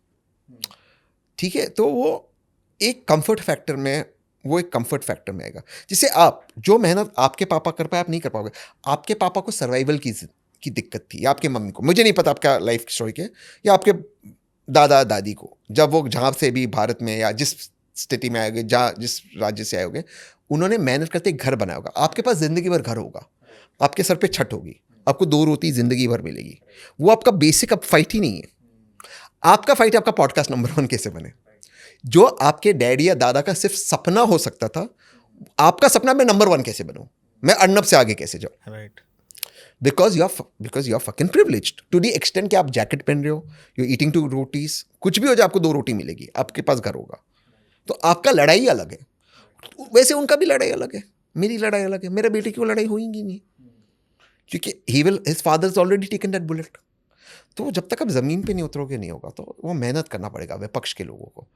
S2: ठीक है। तो वो एक कंफर्ट फैक्टर में, वो एक कंफर्ट फैक्टर में आएगा। जिससे आप जो मेहनत आपके पापा कर पाए आप नहीं कर पाओगे। आपके पापा को सर्वाइवल की दिक्कत थी, या आपके मम्मी को, मुझे नहीं पता आपका लाइफ स्टोरी क्या है, या आपके दादा दादी को, जब वो जहाँ से भी भारत में या जिस स्थिति में आए होगे, जहाँ जिस राज्य से आए होगे, उन्होंने मेहनत करते एक घर बनाया होगा, आपके पास ज़िंदगी भर घर होगा। आपके सर पे छठ होगी, आपको 2 रोटी जिंदगी भर मिलेगी। वो आपका बेसिक अब फाइट ही नहीं है। आपका फाइट है आपका पॉडकास्ट नंबर 1 कैसे बने। जो आपके डैडी या दादा का सिर्फ सपना हो सकता था, आपका सपना मैं नंबर 1 कैसे बनूं, मैं अर्नब से आगे कैसे जाऊं।
S1: Right.
S2: Because you are fucking privileged to the extent कि आप जैकेट पहन रहे हो, यू ईटिंग 2 रोटीज, कुछ भी हो जाए आपको 2 रोटी मिलेगी, आपके पास घर होगा। तो आपका लड़ाई अलग है, वैसे उनका भी लड़ाई अलग है, मेरी लड़ाई अलग है। मेरे बेटे की वो लड़ाई होगी नहीं, क्योंकि his father is already taken that bullet. तो जब तक आप ज़मीन पे नहीं उतरोगे नहीं होगा। तो वो मेहनत करना पड़ेगा विपक्ष के लोगों को,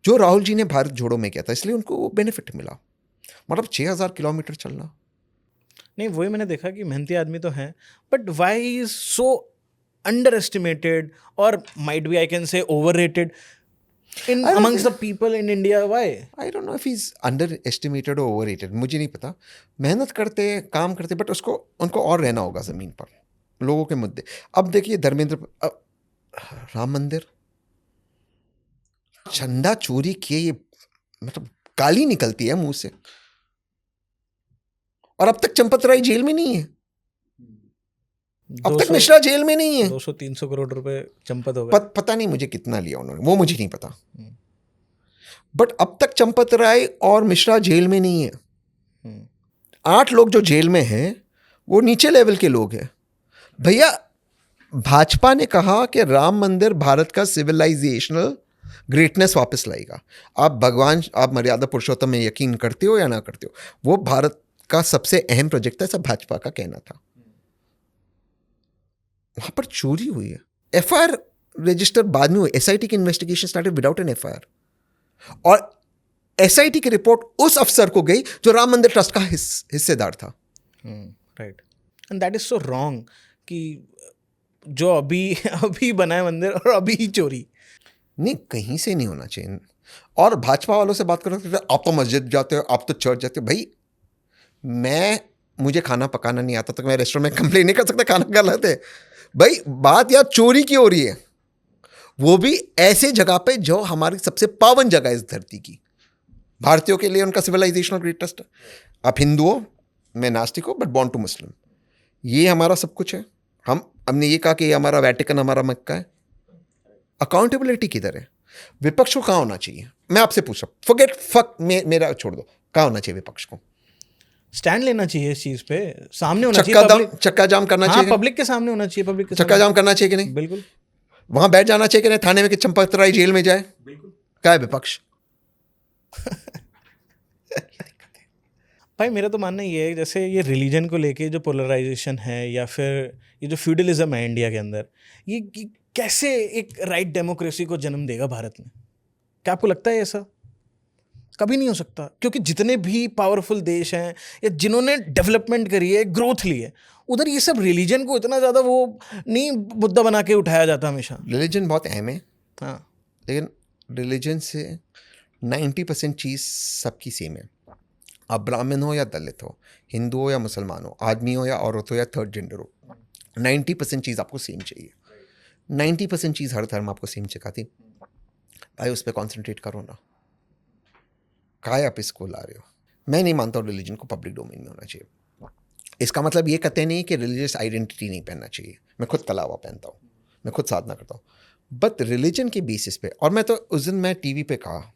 S2: जो राहुल जी ने भारत जोड़ो में किया था, इसलिए उनको वो बेनिफिट मिला। मतलब 6000 किलोमीटर चलना।
S1: नहीं, वही मैंने देखा कि मेहनती आदमी तो हैं, but why is so underestimated और might be I can say overrated in amongst the people in India. Why?
S2: I don't know if is underestimated और ओवर रेटेड, मुझे नहीं पता। मेहनत करते काम करते, बट उसको उनको और रहना होगा ज़मीन पर, लोगों के मुद्दे। अब देखिए धर्मेंद्र, राम मंदिर, झंडा चोरी किए, ये मतलब गाली निकलती है मुंह से। और अब तक चंपत राय जेल में नहीं है, अब तक मिश्रा जेल में नहीं है।
S1: 200-300 करोड़ रुपए चंपत हो गए।
S2: पता नहीं मुझे कितना लिया उन्होंने, वो मुझे नहीं पता। बट अब तक चंपत राय और मिश्रा जेल में नहीं है। 8 लोग जो जेल में हैं वो नीचे लेवल के लोग हैं। भैया, भाजपा ने कहा कि राम मंदिर भारत का सिविलाइजेशनल ग्रेटनेस वापस लाएगा। आप मर्यादा पुरुषोत्तम में यकीन करते हो या ना करते हो, वो भारत का सबसे अहम प्रोजेक्ट है, सब भाजपा का कहना था। वहां पर चोरी हुई है, एफआईआर रजिस्टर बाद में हुई, एसआईटी की investigation started without an FIR. और एसआईटी की रिपोर्ट उस अफसर को गई जो राम मंदिर ट्रस्ट का हिस्सेदार था।
S1: Right, and that is so wrong कि जो अभी बना है मंदिर और अभी ही चोरी।
S2: नहीं, कहीं से नहीं होना चाहिए। और भाजपा वालों से बात करो तो आप तो मस्जिद जाते हो, आप तो चर्च जाते हो। भाई, मुझे खाना पकाना नहीं आता तो मैं रेस्टोरेंट में कंप्लेन नहीं कर सकता खाना गलत है। भाई, बात यार चोरी की हो रही है, वो भी ऐसे जगह पे जो हमारी सबसे पावन जगह है इस धरती की। भारतीयों के लिए उनका सिविलाइजेशनल ग्रेटेस्ट है। आप हिंदू हो, मैं नास्तिक हूँ, बट बॉर्न टू मुस्लिम। ये हमारा सब कुछ है। हमने ये कहा कि ये हमारा वेटिकन, हमारा मक्का है। अकाउंटेबिलिटी किधर है? विपक्ष को कहाँ होना चाहिए? मैं आपसे पूछ रहा हूँ, मेरा छोड़ दो, कहाँ होना चाहिए विपक्ष को?
S1: स्टैंड लेना चाहिए इस चीज पे, सामने होना चाहिए,
S2: चक्का जाम करना चाहिए,
S1: पब्लिक के सामने होना चाहिए, पब्लिक के
S2: चक्का जाम करना चाहिए कि नहीं?
S1: बिल्कुल।
S2: वहां बैठ जाना चाहिए कि नहीं थाने में कि चंपत राय जेल में जाए? बिल्कुल। क्या है विपक्ष?
S1: भाई, मेरा तो मानना ये है, जैसे ये रिलीजन को लेके जो पोलराइजेशन है या फिर ये जो फ्यूडलिज्म है इंडिया के अंदर, ये कैसे एक राइट डेमोक्रेसी को जन्म देगा भारत में? क्या आपको लगता है ऐसा? कभी नहीं हो सकता, क्योंकि जितने भी पावरफुल देश हैं या जिन्होंने डेवलपमेंट करी है, ग्रोथ ली है, उधर ये सब रिलीजन को इतना ज़्यादा वो नहीं मुद्दा बना के उठाया जाता हमेशा।
S2: रिलीजन बहुत अहम है,
S1: हाँ,
S2: लेकिन रिलीजन से 90% चीज़ सबकी सेम है। आप ब्राह्मण हो या दलित हो, हिंदू हो या मुसलमान हो, आदमी हो या औरत हो या थर्ड जेंडर हो, 90% चीज़ आपको सेम चाहिए। 90% चीज़ हर धर्म आपको सेम सिखाती। भाई, उस पर कॉन्सेंट्रेट करो ना। काय आप इसको ला रहे हो? मैं नहीं मानता हूँ रिलीजन को पब्लिक डोमेन में होना चाहिए। इसका मतलब ये कहते नहीं कि रिलीजियस आइडेंटिटी नहीं पहनना चाहिए। मैं खुद तलावा पहनता हूँ, मैं खुद साधना करता हूँ, बट रिलीजन के बेसिस पे। और मैं तो उस दिन मैं टीवी पे कहा,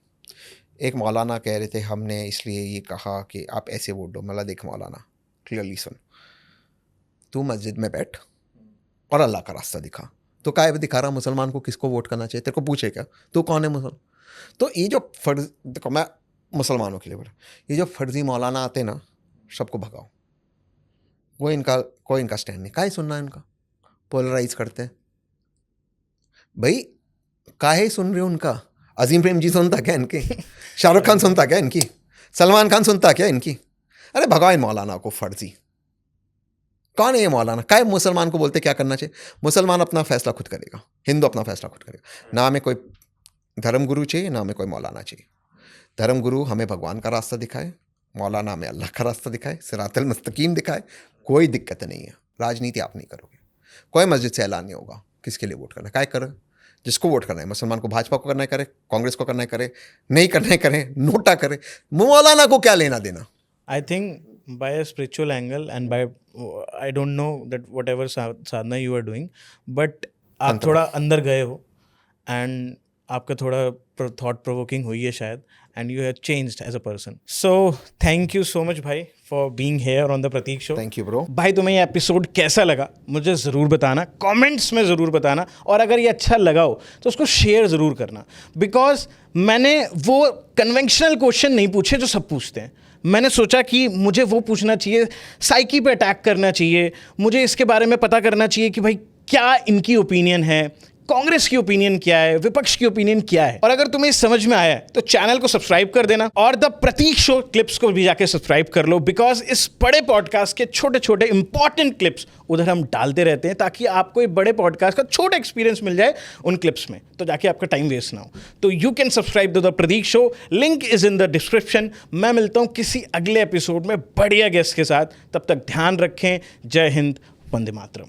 S2: एक मौलाना कह रहे थे हमने इसलिए ये कहा कि आप ऐसे वोट दो। मतलब देख मौलाना, क्लियरली सुन, तू मस्जिद में बैठ और अल्लाह का रास्ता दिखा। तो काय दिखा रहा मुसलमान को किसको वोट करना चाहिए? तेरे को पूछे क्या तू कौन है मुसलमान? तो ये जो फर्ज, देखो मैं मुसलमानों के लिए बोला, ये जो फर्जी मौलाना आते ना, सबको भगाओ। कोई इनका स्टैंड नहीं, काहे सुनना है इनका? पोलराइज करते हैं। भाई, काहे सुन रहे हो उनका? अजीम प्रेमजी सुनता क्या इनकी? शाहरुख खान सुनता क्या इनकी? सलमान खान सुनता क्या इनकी? अरे भगाओ इन मौलाना को, फर्जी। कौन है ये मौलाना? काहे मुसलमान को बोलते क्या करना चाहिए? मुसलमान अपना फैसला खुद करेगा, हिंदू अपना फैसला खुद करेगा। ना हमें कोई धर्मगुरु चाहिए, ना हमें कोई मौलाना चाहिए। धर्मगुरु हमें भगवान का रास्ता दिखाए, मौलाना हमें अल्लाह का रास्ता दिखाए, सिरातल मुस्तकीम दिखाए, कोई दिक्कत नहीं है। राजनीति आप नहीं करोगे, कोई मस्जिद से ऐलान नहीं होगा किसके लिए वोट करना है। काय करो, जिसको वोट करना है, मुसलमान को भाजपा को करना है करे, कांग्रेस को करना है करे, नहीं करना है करे, नोटा करे। मौलाना को क्या लेना देना?
S1: I think by a spiritual angle and by I don't know that whatever sadhana you are doing, but आप थोड़ा अंदर गए हो and आपका थोड़ा थॉट प्रोवोकिंग हुई है शायद, and you have changed as a person. So thank you so much भाई for being here on the Prateek show.
S2: Thank you bro.
S1: भाई तुम्हें ये एपिसोड कैसा लगा मुझे ज़रूर बताना, कमेंट्स में ज़रूर बताना, और अगर ये अच्छा लगा हो तो उसको शेयर ज़रूर करना, बिकॉज मैंने वो कन्वेंशनल क्वेश्चन नहीं पूछे जो सब पूछते हैं. मैंने सोचा कि मुझे वो पूछना चाहिए, साइकी पे अटैक करना चाहिए, मुझे इसके बारे में पता करना चाहिए कि भाई क्या इनकी ओपिनियन है, कांग्रेस की ओपिनियन क्या है, विपक्ष की ओपिनियन क्या है. और अगर तुम्हें समझ में आया है तो चैनल को सब्सक्राइब कर देना और द प्रतीक शो क्लिप्स को भी जाके सब्सक्राइब कर लो, बिकॉज इस बड़े पॉडकास्ट के छोटे छोटे इंपॉर्टेंट क्लिप्स उधर हम डालते रहते हैं ताकि आपको एक बड़े पॉडकास्ट का छोटा एक्सपीरियंस मिल जाए उन क्लिप्स में, तो जाके आपका टाइम वेस्ट ना हो. तो you can subscribe to the Prateek show, link is in the description. मैं मिलता हूँ किसी अगले एपिसोड में बढ़िया गेस्ट के साथ. तब तक ध्यान रखें. जय हिंद, वंदे मातरम.